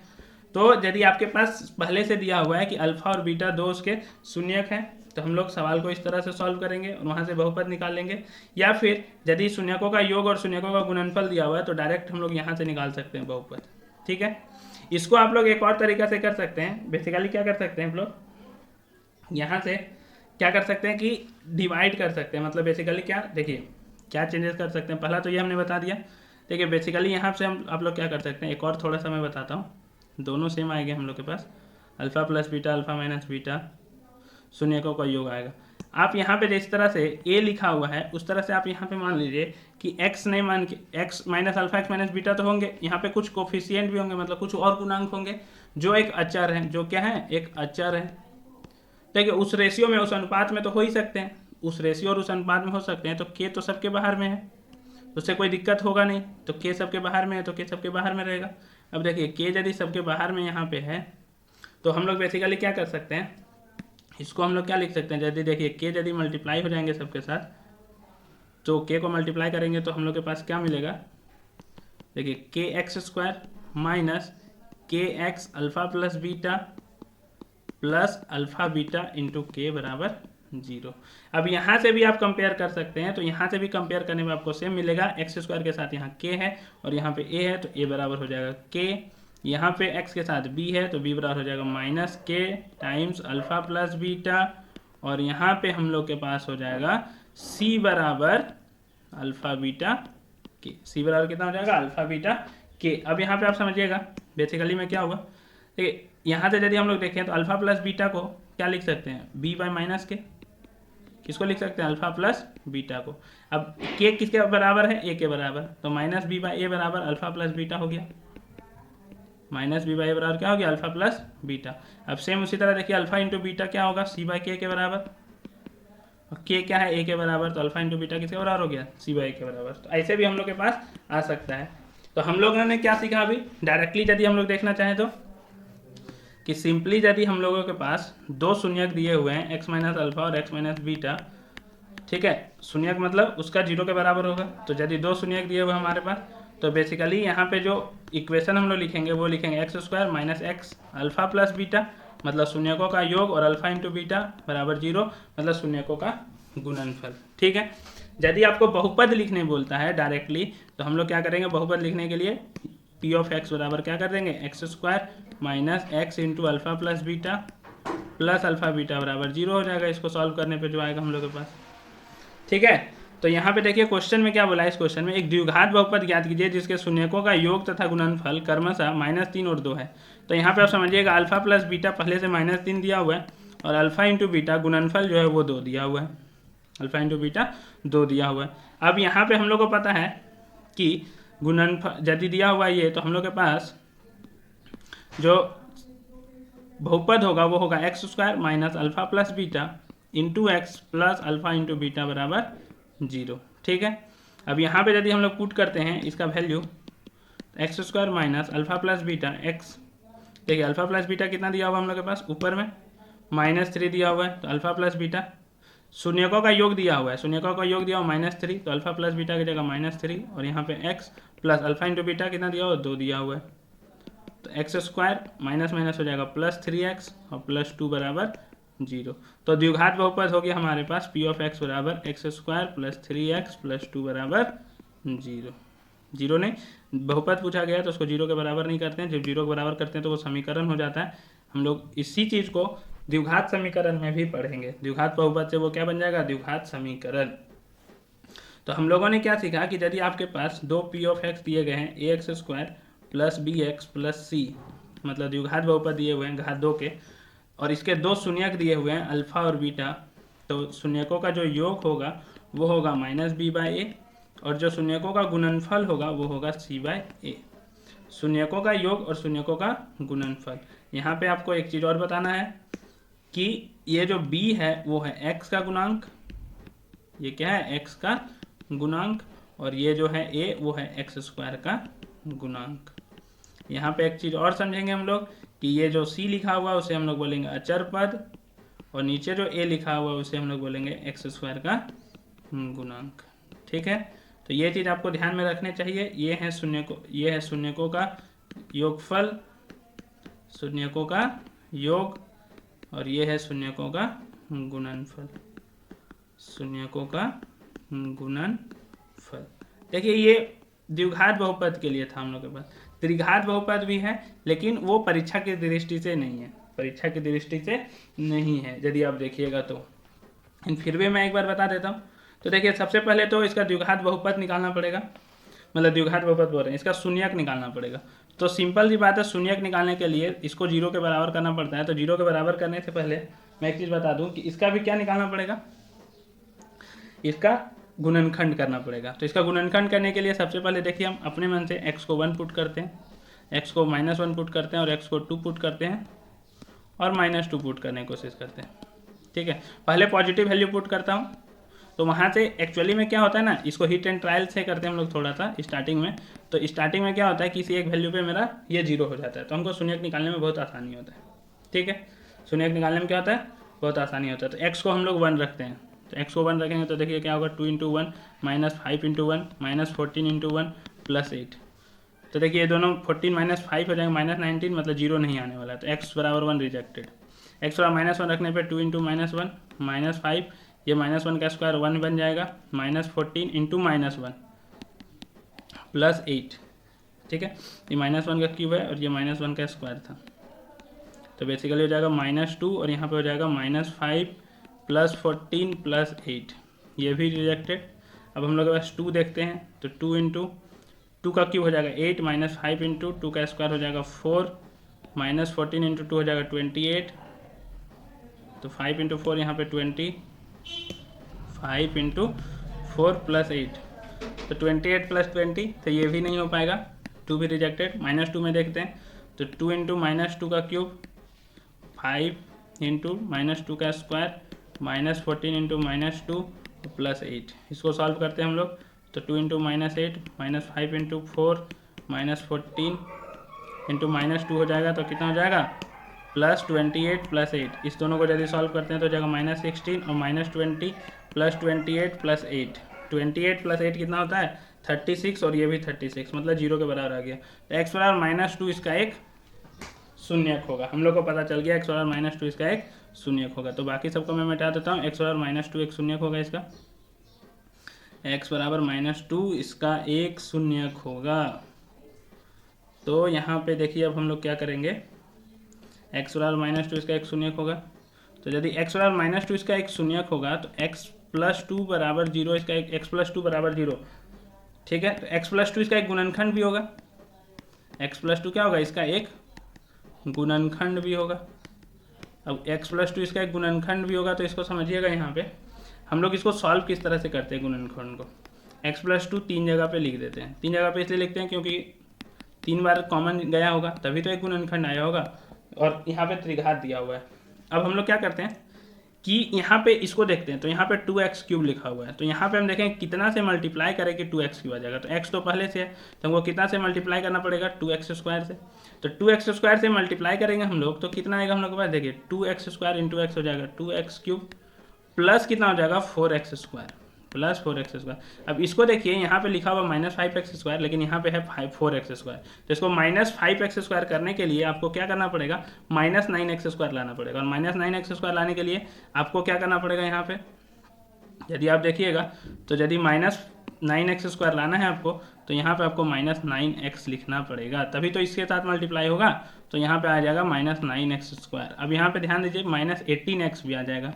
तो यदि आपके पास पहले से दिया हुआ है कि अल्फा और बीटा दो उसके शून्यक हैं, तो हम लोग सवाल को इस तरह से सॉल्व करेंगे और वहाँ से बहुपद निकाल लेंगे, या फिर यदि शून्यकों का योग और शून्यकों का गुणनफल दिया हुआ है तो डायरेक्ट हम लोग यहाँ से निकाल सकते हैं बहुपद, ठीक है। इसको आप लोग एक और तरीका से कर सकते हैं, बेसिकली क्या कर सकते हैं हम लोग यहाँ से क्या कर सकते हैं कि डिवाइड कर सकते हैं, मतलब बेसिकली क्या, देखिए क्या चेंजेस कर सकते हैं। पहला तो ये हमने बता दिया, देखिए बेसिकली यहाँ से हम आप लोग क्या कर सकते हैं, एक और थोड़ा सा मैं बताता हूँ, दोनों सेम आएंगे हम लोग के पास, alpha plus beta alpha minus beta शून्यकों का योग आएगा। आप यहाँ पे जिस तरह से ए लिखा हुआ है उस तरह से आप यहाँ पे मान लीजिए कि x नहीं मान के x minus alpha x minus beta तो होंगे, यहाँ पे कुछ कोफिशिएंट भी होंगे, मतलब कुछ और गुणांक होंगे जो एक अचर है, जो क्या है, एक अचर है। देखिए उस रेशियो में, उस अनुपात में तो हो ही सकते हैं, उस रेशियो और उस अनुपात में हो सकते हैं, तो के तो सबके बाहर में है, उससे कोई दिक्कत होगा नहीं, तो के सबके बाहर में है तो के सबके बाहर में रहेगा। अब देखिए के यदि सबके बाहर में यहाँ पे है तो हम लोग बेसिकली क्या कर सकते हैं, इसको हम लोग क्या लिख सकते हैं, यदि देखिए के यदि मल्टीप्लाई हो जाएंगे सबके साथ, तो के को मल्टीप्लाई करेंगे तो हम लोग के पास क्या मिलेगा, देखिए के एक्स स्क्वायर माइनस के x alpha plus beta plus alpha beta into के बराबर 0। अब यहाँ से भी आप कंपेयर कर सकते हैं, तो यहाँ से भी कंपेयर करने में आपको सेम मिलेगा, एक्स स्क्वायर के साथ यहाँ के है और यहाँ पे ए है, तो ए बराबर हो जाएगा के, यहाँ पे x के साथ b है तो b बराबर हो जाएगा माइनस के टाइम्स अल्फा प्लस बीटा, और यहाँ पे हम लोग के पास हो जाएगा c बराबर अल्फा बीटा के, c बराबर कितना हो जाएगा, अल्फा बीटा के। अब यहाँ पे आप समझिएगा बेसिकली में क्या हुआ, देखिए यहाँ से यदि हम लोग देखें तो अल्फा प्लस बीटा को क्या लिख सकते हैं, b बाई माइनस के, किसको लिख सकते हैं, अल्फा प्लस बीटा को। अब के किसके बराबर है, a के बराबर, तो माइनस बी बाई ए बराबर अल्फा प्लस बीटा हो गया, माइनस बी बाई ए बराबर क्या हो गया, अल्फा प्लस बीटा। अब सेम उसी तरह देखिए अल्फा इंटू बीटा क्या होगा, सी बाई के बराबर, और के क्या है, ए के बराबर, तो अल्फा इंटू बीटा किसके बराबर हो गया, सी बाई के बराबर। तो ऐसे भी हम लोग के पास आ सकता है। तो हम लोगों ने क्या सीखा अभी, डायरेक्टली यदि हम लोग देखना चाहें तो कि सिंपली यदि हम लोगों के पास दो शून्यक दिए हुए हैं, एक्स माइनस अल्फा और एक्स माइनस बीटा, ठीक है, शून्यक मतलब उसका 0 के बराबर होगा, तो यदि दो शून्यक दिए हुए हमारे पास, तो बेसिकली यहाँ पे जो इक्वेशन हम लोग लिखेंगे वो लिखेंगे x square minus x alpha plus beta, मतलब शून्यकों का योग, और अल्फा इंटू बीटा बराबर 0, मतलब शून्यकों का गुणनफल, ठीक है। यदि आपको बहुपद लिखने बोलता है डायरेक्टली, तो हम लोग क्या करेंगे, बहुपद लिखने के लिए पी ऑफ एक्स बराबर क्या कर देंगे, x square minus x into alpha plus beta plus alpha beta बराबर 0 हो जाएगा। इसको सॉल्व करने पे जो आएगा हम लोग के पास, ठीक है। तो यहाँ पे देखिए क्वेश्चन में क्या बोला है, इस क्वेश्चन में एक द्विघात बहुपद ज्ञात कीजिए जिसके शून्यकों का योग तथा गुणनफल क्रमशः -3 और 2 है। तो यहाँ पे आप समझिएगा अल्फा प्लस बीटा पहले से -3 दिया हुआ है, और अल्फा इंटू बीटा गुणनफल जो है वो 2 दिया हुआ है, अल्फा इंटू बीटा 2 दिया हुआ है। अब यहाँ पे हम लोग को पता है कि गुणनफल यदि दिया हुआ है ये, तो हम लोग के पास जो बहुपद होगा वो होगा x square minus alpha plus beta into x plus alpha into beta बराबर 0। ठीक है, अब यहाँ पे यदि हम लोग पुट करते हैं इसका value, x square minus alpha plus beta x, देखिए अल्फा प्लस बीटा कितना दिया हुआ हम लोग के पास ऊपर में -3 दिया हुआ है, तो अल्फा प्लस बीटा शून्यकों का योग दिया हुआ है, शून्यकों का योग दिया हुआ -3, तो अल्फा प्लस बीटा की जगह -3 और यहाँ पे x plus alpha into beta कितना दिया हुआ 2 दिया हुआ है, तो एक्स स्क्वायर माइनस माइनस हो जाएगा +3x और +2 बराबर 0। तो द्विघात बहुपद हो गया हमारे पास पी ऑफ एक्स बराबर x square plus 3x plus 2 बराबर 0। जीरो नहीं, बहुपद पूछा गया तो उसको 0 के बराबर नहीं करते हैं, जब 0 के बराबर करते हैं तो वो समीकरण हो जाता है। हम लोग इसी चीज़ को द्विघात समीकरण में भी पढ़ेंगे, द्विघात बहुपद से वो क्या बन जाएगा द्विघात समीकरण। तो हम लोगों ने क्या सीखा कि यदि आपके पास दो पी ऑफ एक्स दिए गए हैं, a x square plus b x plus c, मतलब द्विघात बहुपद दिए हुए हैं घात 2 के, और इसके दो शून्यक दिए हुए हैं अल्फा और बीटा, तो शून्यकों का जो योग होगा वो होगा -b/a और जो शून्यकों का गुणनफल होगा वो होगा c/a। शून्यकों का योग और शून्यकों का गुणनफल। यहाँ पे आपको एक चीज़ और बताना है कि ये जो b है वो है x का गुणांक, ये क्या है x का गुणांक, और ये जो है a वो है एक्स स्क्वायर का गुणांक। यहाँ पे एक चीज़ और समझेंगे हम लोग कि ये जो c लिखा हुआ उसे हम लोग बोलेंगे अचर पद, और नीचे जो a लिखा हुआ उसे हम लोग बोलेंगे एक्स स्क्वायर का गुणांक। ठीक है, तो ये चीज़ आपको ध्यान में रखने चाहिए। ये है शून्यकों का योगफल, शून्यकों का योग, और ये है शून्यकों का गुणनफल, शून्यकों का गुणनफल। देखिए ये द्विघात बहुपद के लिए था हम लोग के पास, त्रिघात बहुपद भी है लेकिन वो परीक्षा की दृष्टि से नहीं है, परीक्षा की दृष्टि से नहीं है यदि आप देखिएगा तो। फिर भी मैं एक बार बता देता हूँ। तो देखिए सबसे पहले तो इसका द्विघात बहुपद निकालना पड़ेगा, मतलब द्विघात बहुपद बोल रहे हैं, इसका शून्यक निकालना पड़ेगा। तो सिंपल सी बात है, शून्यक निकालने के लिए इसको 0 के बराबर करना पड़ता है। तो 0 के बराबर करने से पहले मैं एक चीज़ बता दूं कि इसका भी क्या निकालना पड़ेगा, इसका गुणनखंड करना पड़ेगा। तो इसका गुणनखंड करने के लिए सबसे पहले देखिए हम अपने मन से x को 1 पुट करते हैं, x को -1 पुट करते हैं और x को 2 पुट करते हैं और -2 पुट करने की कोशिश करते हैं। ठीक है, पहले पॉजिटिव वैल्यू पुट करता हूँ, तो वहाँ से एक्चुअली में क्या होता है ना, इसको हिट एंड ट्रायल से करते हैं हम लोग थोड़ा सा स्टार्टिंग में। तो स्टार्टिंग में क्या होता है, किसी एक वैल्यू पे मेरा ये 0 हो जाता है, तो हमको शून्यक निकालने में बहुत आसानी होता है। ठीक है, शून्यक निकालने में क्या होता है, बहुत आसानी होता है। तो x को हम लोग 1 रखते हैं, तो x को 1 रखेंगे तो देखिए क्या होगा, 2 × 1 -5 × 1 -14 × 1 +8। तो देखिए ये दोनों 14 -5 हो जाएंगे -19, मतलब 0 नहीं आने वाला है, तो x बराबर 1 रिजेक्टेड। x बराबर -1 रखने पे 2 × -1 -5, ये -1 का स्क्वायर 1 बन जाएगा, -14 × -1 +8। ठीक है, ये -1 का क्यूब है और ये -1 का स्क्वायर था, तो बेसिकली हो जाएगा -2 और यहाँ पे हो जाएगा -5 + 14 + 8, ये भी रिजेक्टेड। अब हम लोग के पास 2 देखते हैं, तो 2 × 2 का क्यूब हो जाएगा 8 -5 × 2 का स्क्वायर हो जाएगा 4 -14 × 2 हो जाएगा 28, तो 5 × 4 यहाँ पे 20, 5 × 4 + 8, तो 28 + 20, तो ये भी नहीं हो पाएगा, 2 भी रिजेक्टेड। -2 में देखते हैं, तो 2 × -2 का क्यूब 5 × -2 का स्क्वायर -14 × -2 +8, इसको सॉल्व करते हैं हम लोग, तो 2 × -8 -5 × 4 -14 × -2 हो जाएगा, तो कितना हो जाएगा +28 + 8। इस दोनों को यदि सॉल्व करते हैं तो हो जाएगा -16 और -20 + 28 + 8, 28 + 8 कितना होता है 36, और ये भी 36, मतलब 0 के बराबर आ गया। तो x बराबर -2 इसका एक शून्यक होगा, हम लोग को पता चल गया x बराबर -2 इसका एक शून्यक होगा। तो बाकी सबको मैं मिटा देता हूँ, x बराबर -2 एक शून्यक होगा इसका, x बराबर -2 इसका एक शून्यक होगा। तो यहाँ पे देखिए अब हम लोग क्या करेंगे, x बराबर -2 इसका एक शून्यक होगा, तो यदि x बराबर -2 इसका एक शून्यक होगा तो x + 2 बराबर 0 इसका एक, x + 2 बराबर 0। ठीक है, तो x + 2 इसका एक गुणनखंड भी होगा, x + 2 क्या होगा, इसका एक गुणनखंड भी होगा। अब x + 2 इसका एक गुणनखंड भी होगा, तो इसको समझिएगा। यहाँ पे हम लोग इसको सॉल्व किस तरह से करते हैं गुणनखंड को, x + 2 3 जगह पे लिख देते हैं। 3 जगह पे इसलिए लिखते हैं क्योंकि 3 बार कॉमन गया होगा, तभी तो एक गुणनखंड आया होगा, और यहाँ पे त्रिघात दिया हुआ है। अब हम लोग क्या करते हैं, कि यहाँ पे इसको देखते हैं तो यहाँ पे 2x³ लिखा हुआ है, तो यहाँ पे हम देखें कितना से मल्टीप्लाई करें कि 2x³ आ जाएगा। तो x तो पहले से है तो हमको कितना से मल्टीप्लाई करना पड़ेगा 2x² से। तो 2x² से मल्टीप्लाई करेंगे हम लोग तो कितना आएगा हम लोग के पास, देखिए 2x² इंटू एक्स हो जाएगा 2x³ प्लस कितना हो जाएगा 4x² प्लस 4x²। अब इसको देखिए यहाँ पे लिखा हुआ -5x², लेकिन यहाँ पे है 4x²। तो इसको -5x² करने के लिए आपको क्या करना पड़ेगा, -9x² लाना पड़ेगा। और -9x² लाने के लिए आपको क्या करना पड़ेगा, यहाँ पे यदि आप देखिएगा तो यदि -9x² लाना है आपको तो यहाँ पे आपको -9x लिखना पड़ेगा, तभी तो इसके साथ मल्टीप्लाई होगा। तो यहाँ पे आ जाएगा -9x²। अब यहाँ पे ध्यान दीजिए -18x भी आ जाएगा,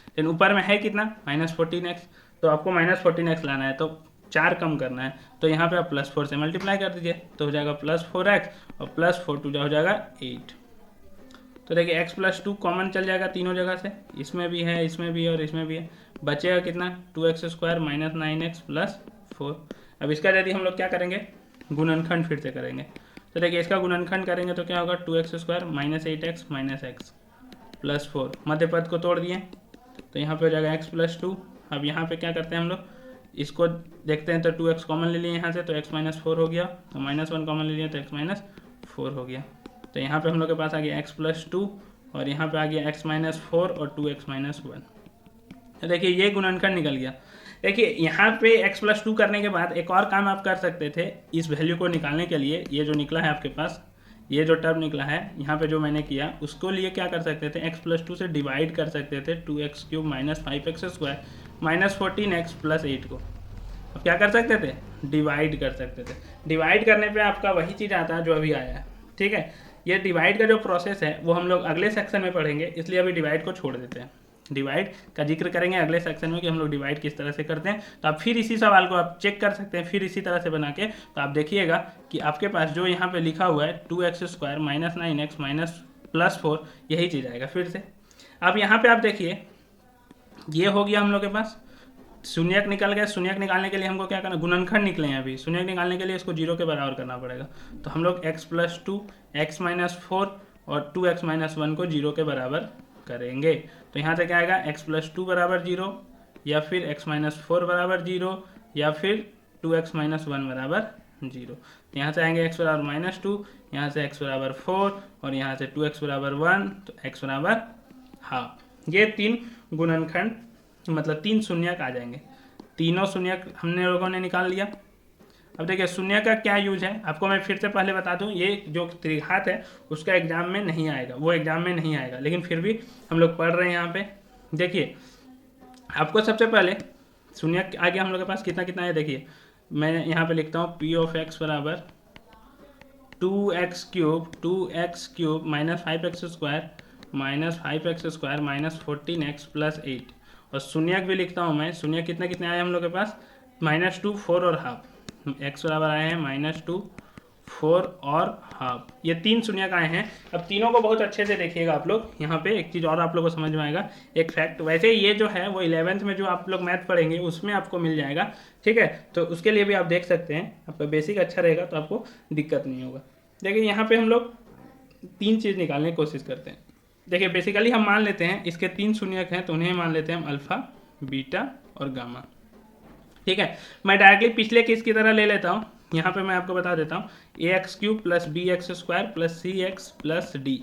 लेकिन ऊपर में है कितना -14x, तो आपको -14x लाना है तो 4 कम करना है, तो यहाँ पे आप +4 से मल्टीप्लाई कर दीजिए तो हो जाएगा +4x और +4 हो जाएगा 8। तो देखिए x + 2 कॉमन चल जाएगा तीनों जगह से, इसमें भी है, इसमें भी है और इसमें भी है, बचेगा कितना 2x² - 9x + 4। अब इसका यदि हम लोग क्या करेंगे, गुणनखंड फिर से करेंगे। तो देखिए इसका गुणनखंड करेंगे तो क्या होगा 2x² - 8x - x + 4, मध्य पद को तोड़ दिए तो यहाँ पे हो जाएगा x + 2। अब यहाँ पे क्या करते हैं हम लोग, इसको देखते हैं तो 2x कॉमन ले लिए यहाँ से तो x - 4 हो गया, तो -1 कॉमन ले लिए तो x - 4 हो गया। तो यहाँ पे हम लोग के पास आ गया x + 2 और यहाँ पे आ गया x - 4 और 2x - 1। तो देखिए ये गुणनखंड निकल गया। देखिए यहाँ पे x + 2 करने के बाद एक और काम आप कर सकते थे इस वैल्यू को निकालने के लिए। ये जो निकला है आपके पास, ये जो टर्म निकला है यहाँ पे जो मैंने किया, उसको लिए क्या कर सकते थे, x + 2 से डिवाइड कर सकते थे 2x³ - 5x² - 14x + 8 को। अब क्या कर सकते थे, डिवाइड कर सकते थे। डिवाइड करने पे आपका वही चीज़ आता है जो अभी आया है, ठीक है। ये डिवाइड का जो प्रोसेस है वो हम लोग अगले सेक्शन में पढ़ेंगे, इसलिए अभी डिवाइड को छोड़ देते हैं। डिवाइड का जिक्र करेंगे अगले सेक्शन में कि हम लोग डिवाइड किस तरह से करते हैं। तो आप फिर इसी सवाल को आप चेक कर सकते हैं, फिर इसी तरह से बना के, तो आप देखिएगा कि आपके पास जो यहाँ पे लिखा हुआ है 2x² - 9x +4 यही चीज़ आएगा फिर से। अब यहाँ पे आप देखिए ये हो गया हम लोग के पास, शून्यक निकल गया। शून्यक निकालने के लिए हमको क्या करना, गुणनखंड निकले हैं अभी, शून्यक निकालने के लिए इसको 0 के बराबर करना पड़ेगा। तो हम लोग x + 2 x - 4 और 2x - 1 को 0 के बराबर करेंगे। तो यहाँ से क्या आएगा, x + 2 = 0 या फिर x - 4 = 0 या फिर 2x - 1 = 0। तो यहाँ से आएंगे x = -2, यहाँ से x = 4 और यहाँ से 2x = 1, तो x = ½ ये 3 गुणनखंड मतलब 3 शून्यक आ जाएंगे। तीनों शून्यक हमने लोगों ने निकाल लिया। अब देखिए शून्य का क्या यूज है, आपको मैं फिर से पहले बता दूं, ये जो त्रिघात है उसका एग्जाम में नहीं आएगा, वो एग्जाम में नहीं आएगा, लेकिन फिर भी हम लोग पढ़ रहे हैं यहाँ पे। देखिए आपको सबसे पहले शून्य आ गया हम लोग के पास, कितना कितना है देखिए, मैं यहाँ पे लिखता हूँ p of x = 2x³ - 5x² - 14x + 8 और शून्यक भी लिखता हूँ मैं। शून्य कितने कितने आए हम लोग के पास, -2 4 और ½ x बराबर आए हैं -2 4 और ½ ये 3 शून्यक आए हैं। अब तीनों को बहुत अच्छे से देखिएगा आप लोग। यहाँ पे एक चीज़ और आप लोगों को समझ में आएगा, एक फैक्ट, वैसे ये जो है वो 11th में जो आप लोग मैथ पढ़ेंगे उसमें आपको मिल जाएगा, ठीक है। तो उसके लिए भी आप देख सकते हैं, आपका बेसिक अच्छा रहेगा तो आपको दिक्कत नहीं होगा। देखिए यहाँ पे हम लोग 3 चीज़ निकालने की कोशिश करते हैं। देखिए बेसिकली हम मान लेते हैं इसके 3 शून्यक हैं तो उन्हें मान लेते हैं हम अल्फा, बीटा और गामा, ठीक है। मैं डायरेक्टली पिछले केस की तरह ले लेता हूँ। यहाँ पे मैं आपको बता देता हूँ ax³ + bx² + cx + d,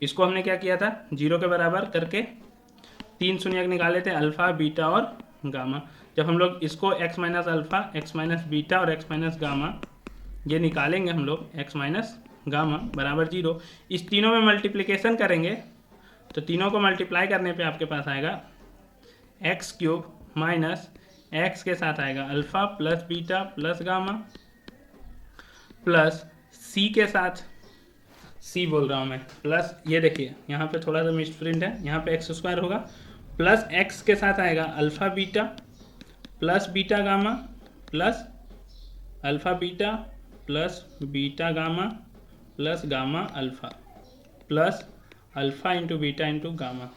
इसको हमने क्या किया था 0 के बराबर करके 3 शून्यक निकाले थे अल्फा, बीटा और गामा। जब हम लोग इसको x - अल्फा, x - बीटा और x - गामा ये निकालेंगे हम लोग, x - गामा = 0, इस तीनों में मल्टीप्लिकेशन करेंगे तो तीनों को मल्टीप्लाई करने पे आपके पास आएगा x³ माइनस x के साथ आएगा alpha plus beta plus gamma plus c के साथ, c बोल रहा हूँ मैं, प्लस ये देखिए यहाँ पे थोड़ा सा मिसप्रिंट है, यहाँ पे x² होगा प्लस x के साथ आएगा alpha beta plus beta gamma plus alpha beta plus beta gamma plus gamma alpha plus alpha into beta into gamma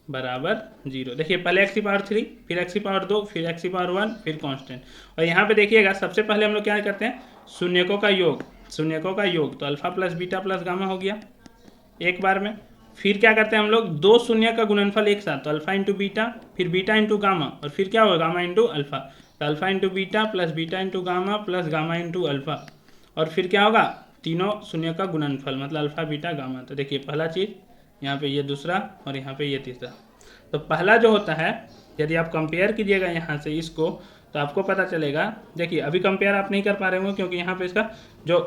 बराबर 0। देखिए पहले x⁻3 फिर x⁻2 फिर x⁻1 फिर कांस्टेंट। और यहाँ पे देखिएगा सबसे पहले हम लोग क्या करते हैं, शून्यकों का योग, शून्यकों का योग, तो alpha plus beta plus gamma हो गया एक बार में, फिर क्या करते हैं हम लोग, दो शून्य का गुणनफल एक साथ, तो अल्फा इंटू बीटा, फिर बीटा इंटू गामा, और फिर क्या होगा गामा इंटू अल्फा, तो alpha into beta plus beta into gamma plus gamma into alpha, और फिर क्या होगा तीनों शून्य का गुणनफल मतलब अल्फा बीटा गामा। तो देखिए पहला चीज़ यहाँ पे ये दूसरा और यहाँ पे ये तीसरा। तो पहला जो होता है यदि आप कंपेयर कीजिएगा यहाँ से इसको तो आपको पता चलेगा, देखिए अभी कंपेयर आप नहीं कर पा रहे होंगे क्योंकि यहाँ पे इसका जो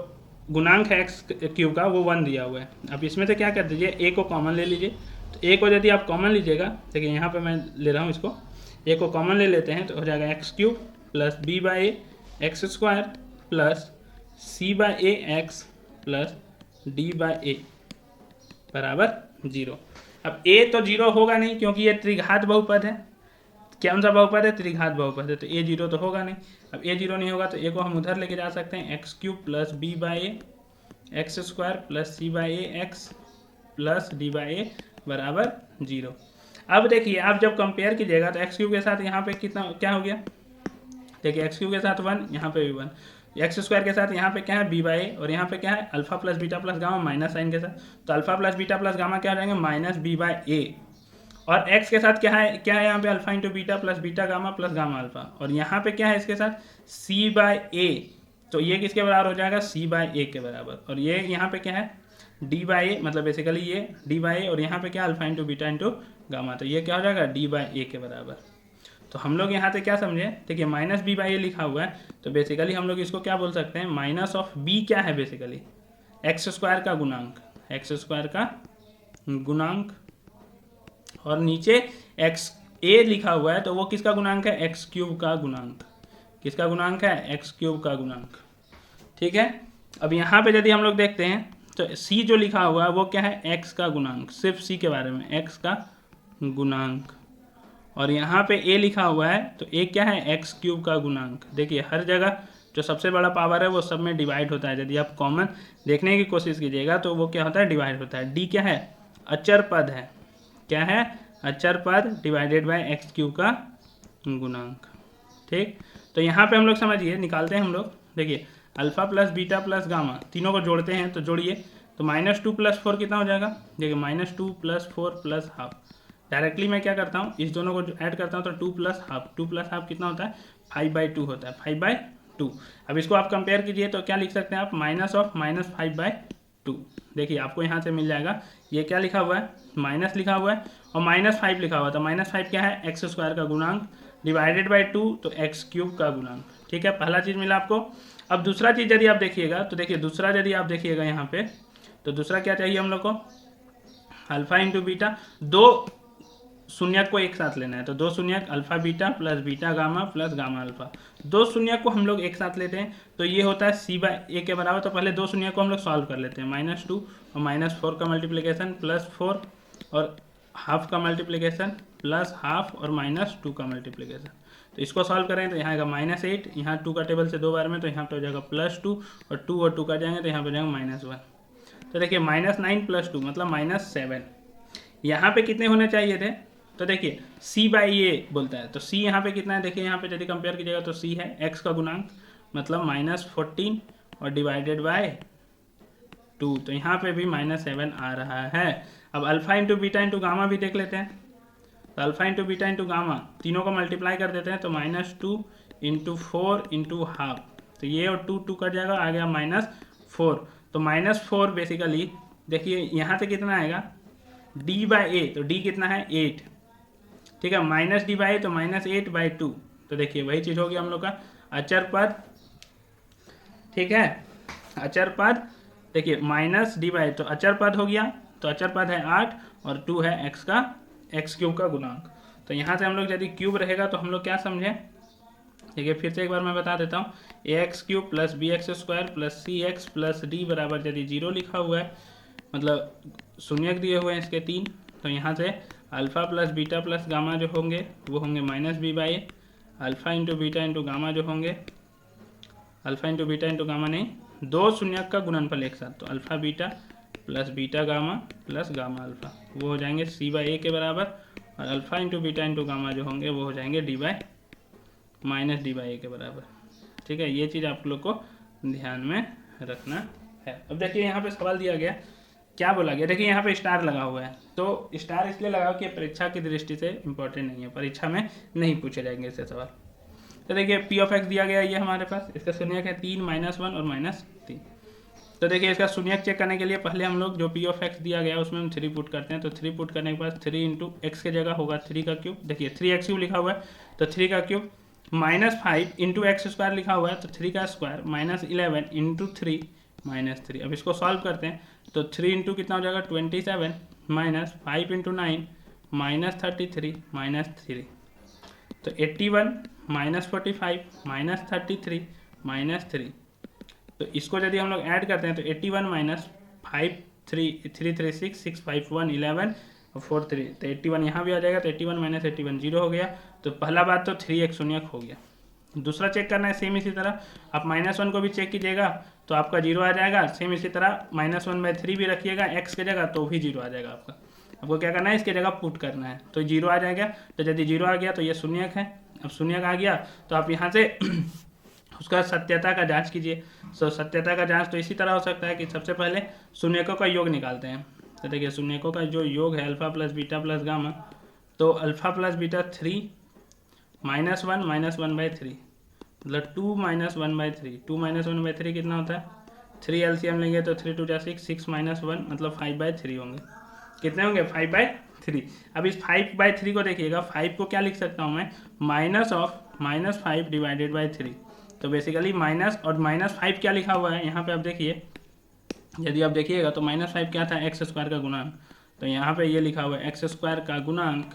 गुणांक है एक्स क्यू का वो 1 दिया हुआ है। अब इसमें से क्या कर दीजिए, ए को कॉमन ले लीजिए। तो ए को यदि आप कॉमन लीजिएगा, देखिए यहाँ पे मैं ले रहा हूँ इसको, ए को कॉमन ले लेते हैं तो हो जाएगा x cube plus b by a x square plus c by a x plus d by a बराबर 0। अब ए तो 0 होगा नहीं क्योंकि ये त्रिघात बहुपद है। कौन सा बहुपद है, त्रिघात बहुपद है, तो ए 0 तो होगा नहीं। अब ए 0 नहीं होगा तो ए को हम उधर लेके जा सकते हैं, x cube plus b by a x square plus c by a x plus d by a बराबर 0। अब देखिए आप जब कंपेयर कीजिएगा तो एक्स क्यूब के साथ यहाँ पे कितना क्या हो गया, देखिए एक्स क्यूब के साथ 1, यहाँ पे भी 1, एक्स स्क्वायर के साथ यहाँ पे क्या है बी बाई ए, और यहाँ पे क्या है alpha plus beta plus gamma minus sine के साथ, तो alpha plus beta plus gamma क्या हो जाएंगे माइनस बी बाई ए, और x के साथ क्या है यहाँ पे alpha into beta plus beta gamma plus gamma alpha, और यहाँ पे क्या है इसके साथ c बाई ए, तो ये किसके बराबर हो जाएगा c बाई ए के बराबर, और ये यहाँ पे क्या है d बाई ए, मतलब बेसिकली ये d बाई ए, और यहाँ पे क्या alpha into beta into gamma, तो ये क्या हो जाएगा d बाई ए के बराबर। तो हम लोग यहाँ से क्या समझे, देखिए माइनस बी बाई ए लिखा हुआ है, तो बेसिकली हम लोग इसको क्या बोल सकते हैं, माइनस ऑफ बी क्या है बेसिकली एक्स स्क्वायर का गुणांक, एक्स स्क्वायर का गुणांक, और नीचे एक्स ए लिखा हुआ है तो वो किसका गुणांक है, एक्स क्यूब का गुणांक, किसका गुणांक है एक्स क्यूब का गुणांक, ठीक है। अब यहाँ पे यदि हम लोग देखते हैं तो सी जो लिखा हुआ है वो क्या है एक्स का गुणांक, सिर्फ सी के बारे में एक्स का गुणांक, और यहाँ पे ए लिखा हुआ है तो ए क्या है एक्स क्यूब का गुणांक। देखिए हर जगह जो सबसे बड़ा पावर है वो सब में डिवाइड होता है, यदि आप कॉमन देखने की कोशिश कीजिएगा तो वो क्या होता है डिवाइड होता है। डी क्या है अचर पद है, क्या है अचर पद डिवाइडेड बाय एक्स क्यूब का गुणांक, ठीक। तो यहाँ पे हम लोग समझिए निकालते हैं हम लोग, देखिए alpha plus beta plus gamma तीनों को जोड़ते हैं तो जोड़िए, तो -2 + 4 कितना हो जाएगा, देखिए -2 + 4 + हाफ, डायरेक्टली मैं क्या करता हूँ इस दोनों को ऐड करता हूँ तो 2 + हाफ, 2 + हाफ कितना होता है 5/2 होता है, 5/2। अब इसको आप कंपेयर कीजिए तो क्या लिख सकते हैं आप माइनस ऑफ -5/2, देखिए आपको यहाँ से मिल जाएगा, ये क्या लिखा हुआ है माइनस लिखा हुआ है और -5 लिखा हुआ था, -5 क्या है एक्स स्क्वायर का गुणांक डिवाइडेड बाई 2 तो एक्स क्यूब का गुणांक, ठीक है। पहला चीज़ मिला आपको। अब दूसरा चीज़ यदि आप देखिएगा तो देखिए दूसरा यदि आप देखिएगा यहाँ पे तो दूसरा क्या चाहिए हम लोग को, अल्फा इंटू बीटा, दो शून्यक को एक साथ लेना है, तो दो शून्यक alpha beta plus beta gamma plus gamma alpha, दो शून्यक को हम लोग एक साथ लेते हैं तो ये होता है सी बाई ए के बराबर। तो पहले दो शून्य को हम लोग सॉल्व कर लेते हैं, -2 और -4 का मल्टीप्लिकेशन +4 और हाफ का मल्टीप्लिकेशन प्लस हाफ और -2 का मल्टीप्लिकेशन, तो इसको सॉल्व करें तो यहाँ आएगा -8, यहाँ 2 का टेबल से 2 बार में तो यहाँ पे हो जाएगा +2 और 2 और 2 का जाएंगे तो यहाँ पे जाएगा -1, तो देखिए -9 + 2 मतलब -7। यहाँ पे कितने होने चाहिए थे, तो देखिए c बाई ए बोलता है तो c यहाँ पे कितना है, देखिए यहाँ पे यदि कंपेयर कीजिएगा तो c है x का गुणांक मतलब -14 और डिवाइडेड बाय 2, तो यहाँ पे भी -7 आ रहा है। अब alpha into beta into gamma भी देख लेते हैं, तो alpha into beta into gamma तीनों को मल्टीप्लाई कर देते हैं तो -2 × 4 × हाफ, तो ये और 2 कट जाएगा आ गया -4, तो -4 बेसिकली देखिए यहाँ से कितना आएगा d बाई ए, तो d कितना है 8, ठीक है, -d बाई तो -8/2, तो देखिए वही चीज़ होगी हम लोग का अचर पद, ठीक है अचर पद, देखिए -d बाई तो अचर पद हो गया, तो अचर पद है 8 और 2 है एक्स क्यूब का गुणांक। तो यहाँ से हम लोग यदि क्यूब रहेगा तो हम लोग क्या समझे, देखिए फिर से एक बार मैं बता देता हूँ, ax³ + bx² + cx + d बराबर यदि 0 लिखा हुआ है मतलब शून्यक दिए हुए हैं इसके 3, तो यहाँ से alpha plus beta plus gamma जो होंगे वो होंगे -b by A, alpha into beta into gamma जो होंगे alpha into beta into gamma नहीं, दो शून्यक का गुणनफल एक साथ, तो alpha beta plus beta gamma plus gamma alpha वो हो जाएंगे c बाई ए के बराबर, और alpha into beta into gamma जो होंगे वो हो जाएंगे -d बाई ए के बराबर, ठीक है। ये चीज़ आप लोग को ध्यान में रखना है। अब देखिए यहाँ पे सवाल दिया गया क्या बोला गया, देखिए यहाँ पे स्टार लगा हुआ है, तो स्टार इसलिए लगा कि परीक्षा की दृष्टि से इंपॉर्टेंट नहीं है, परीक्षा में नहीं पूछे जाएंगे इससे सवाल। तो देखिए पी ऑफ एक्स दिया गया ये हमारे पास, इसका शून्यक है 3 -1 और -3। तो देखिए इसका शून्यक चेक करने के लिए पहले हम लोग जो पी ऑफ एक्स दिया गया है उसमें हम 3 पुट करते हैं। तो 3 पुट करने के बाद 3 इंटू एक्स के जगह होगा 3 का क्यूब, देखिए 3x³ लिखा हुआ है तो 3 का क्यूब, -5 इंटू एक्स स्क्वायर लिखा हुआ है तो 3 का स्क्वायर, -11 इंटू 3 -3। अब इसको सॉल्व करते हैं तो 3 इंटू कितना हो जाएगा 27 -5 इंटू 9 -33 -3, तो 81 -45 -33 -3। तो इसको यदि हम लोग ऐड करते हैं तो 81 -5 336 651 11 और 43, तो 81 यहाँ भी आ जाएगा तो 81 - 81 0 हो गया। तो पहला बात तो 3x शून्यक हो गया। दूसरा चेक करना है सेम इसी तरह, आप -1 को भी चेक कीजिएगा तो आपका 0 आ जाएगा। सेम इसी तरह -1/3 भी रखिएगा x के जगह तो भी 0 आ जाएगा आपका। आपको क्या करना है, इसके जगह पुट करना है तो 0 आ जाएगा। तो यदि 0 आ गया तो ये शून्यक है। अब शून्यक आ गया तो आप यहाँ से उसका सत्यता का जांच कीजिए। सो सत्यता का जांच तो इसी तरह हो सकता है कि सबसे पहले शून्यकों का योग निकालते हैं। तो देखिए शून्यकों का जो योग है alpha plus beta plus gamma, तो अल्फा प्लस बीटा 3 -1 -1/3 मतलब 2 -1/3, 2 -1/3 कितना होता है 3 एलसीएम लेंगे तो 3 2 6 6 -1 मतलब 5/3 होंगे। कितने होंगे 5/3। अब इस 5/3 को देखिएगा, 5 को क्या लिख सकता हूँ मैं, -5 डिवाइडेड बाई 3। तो बेसिकली माइनस और -5 क्या लिखा हुआ है यहाँ पे आप देखिए, यदि आप देखिएगा तो -5 क्या था x² का गुणांक, तो यहाँ पे ये लिखा हुआ है x² का गुणांक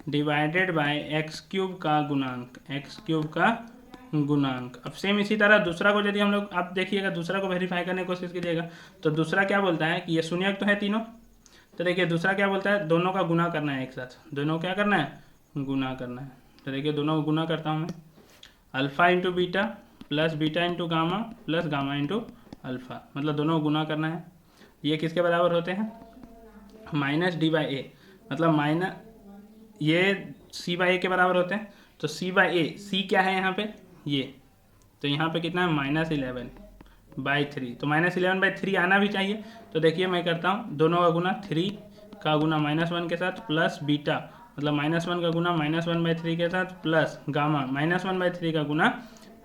डिवाइडेड बाय x³ का गुणांक, x³ का गुणांक। अब सेम इसी तरह दूसरा को यदि हम लोग आप देखिएगा, दूसरा को वेरीफाई करने की कोशिश कीजिएगा तो दूसरा क्या बोलता है कि ये शून्यक तो है तीनों। तो देखिए दूसरा क्या बोलता है, दोनों का गुना करना है एक साथ, दोनों क्या करना है गुना करना है। तो देखिए दोनों को गुना करता हूँ मैं, alpha into beta plus beta into gamma plus gamma into alpha, मतलब दोनों को गुना करना है। ये किसके बराबर होते हैं -d/a, मतलब माइनस ये c/a के बराबर होते हैं। तो c/a, c क्या है यहाँ पे ये, तो यहाँ पे कितना है -11/3, तो -11/3 आना भी चाहिए। तो देखिए मैं करता हूँ दोनों का गुना, 3 का गुना -1 के साथ प्लस बीटा मतलब -1 का गुना -1/3 के साथ प्लस गामा -1/3 का गुना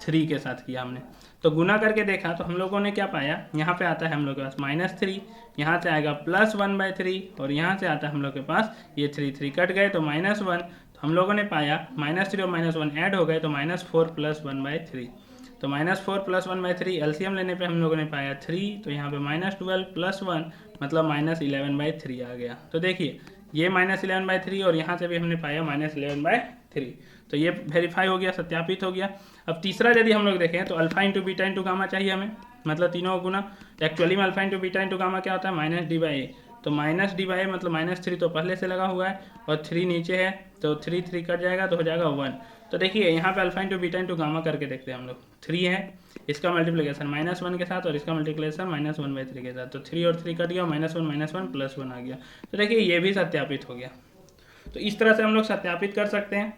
3 के साथ किया हमने। तो गुना करके देखा तो हम लोगों ने क्या पाया, यहाँ पे आता है हम लोग के पास -3, यहाँ से आएगा +1/3 और यहाँ से आता है हम लोग के पास ये 3 कट गए तो -1। तो हम लोगों ने पाया -3 और -1 ऐड हो गए तो -4 + 1/3, तो -4 + 1/3 एलसीएम लेने पे हम लोगों ने पाया 3, तो यहाँ पे -12 + 1 मतलब -11/3 आ गया। तो देखिए ये -11/3 और यहाँ से भी हमने पाया -11/3, तो ये वेरीफाई हो गया, सत्यापित हो गया। अब तीसरा यदि हम लोग देखें तो alpha into beta into gamma चाहिए हमें, मतलब तीनों को गुना। एक्चुअली में alpha into beta into gamma क्या होता है -d/a, तो -d/a मतलब -3 तो पहले से लगा हुआ है और 3 नीचे है तो 3 कट जाएगा तो हो जाएगा 1। तो देखिए यहाँ पे alpha into beta into gamma करके देखते हैं हम लोग, 3 है इसका मल्टीप्लिकेशन -1 के साथ और इसका मल्टीप्लिकेशन -1/3 के साथ, तो 3 और 3 कट गया, -1 + 1 आ गया। तो देखिए ये भी सत्यापित हो गया। तो इस तरह से हम लोग सत्यापित कर सकते हैं,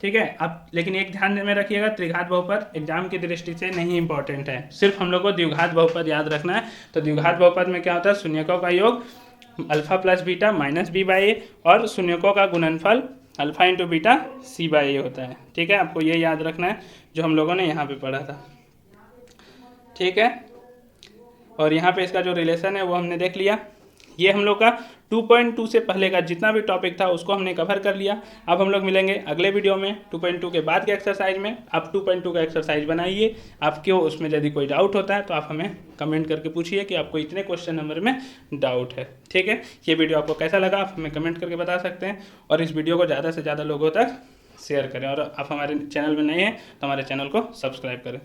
ठीक है। अब लेकिन एक ध्यान में रखिएगा, त्रिघात बहुपद एग्जाम की दृष्टि से नहीं इंपॉर्टेंट है, सिर्फ हम लोग को द्विघात बहुपद याद रखना है। तो द्विघात बहुपद में क्या होता है, शून्यकों का योग अल्फा प्लस बीटा -b/a और शून्यकों का गुणनफल अल्फा इंटू बीटा c/a होता है, ठीक है। आपको ये याद रखना है जो हम लोगों ने यहाँ पे पढ़ा था, ठीक है। और यहाँ पे इसका जो रिलेशन है वो हमने देख लिया। ये हम लोग का 2.2 से पहले का जितना भी टॉपिक था उसको हमने कवर कर लिया। अब हम लोग मिलेंगे अगले वीडियो में 2.2 के बाद के एक्सरसाइज में। आप 2.2 का एक्सरसाइज बनाइए, आपको उसमें यदि कोई डाउट होता है तो आप हमें कमेंट करके पूछिए कि आपको इतने क्वेश्चन नंबर में डाउट है, ठीक है। ये वीडियो आपको कैसा लगा आप हमें कमेंट करके बता सकते हैं, और इस वीडियो को ज़्यादा से ज़्यादा लोगों तक शेयर करें, और आप हमारे चैनल में नए हैं तो हमारे चैनल को सब्सक्राइब करें।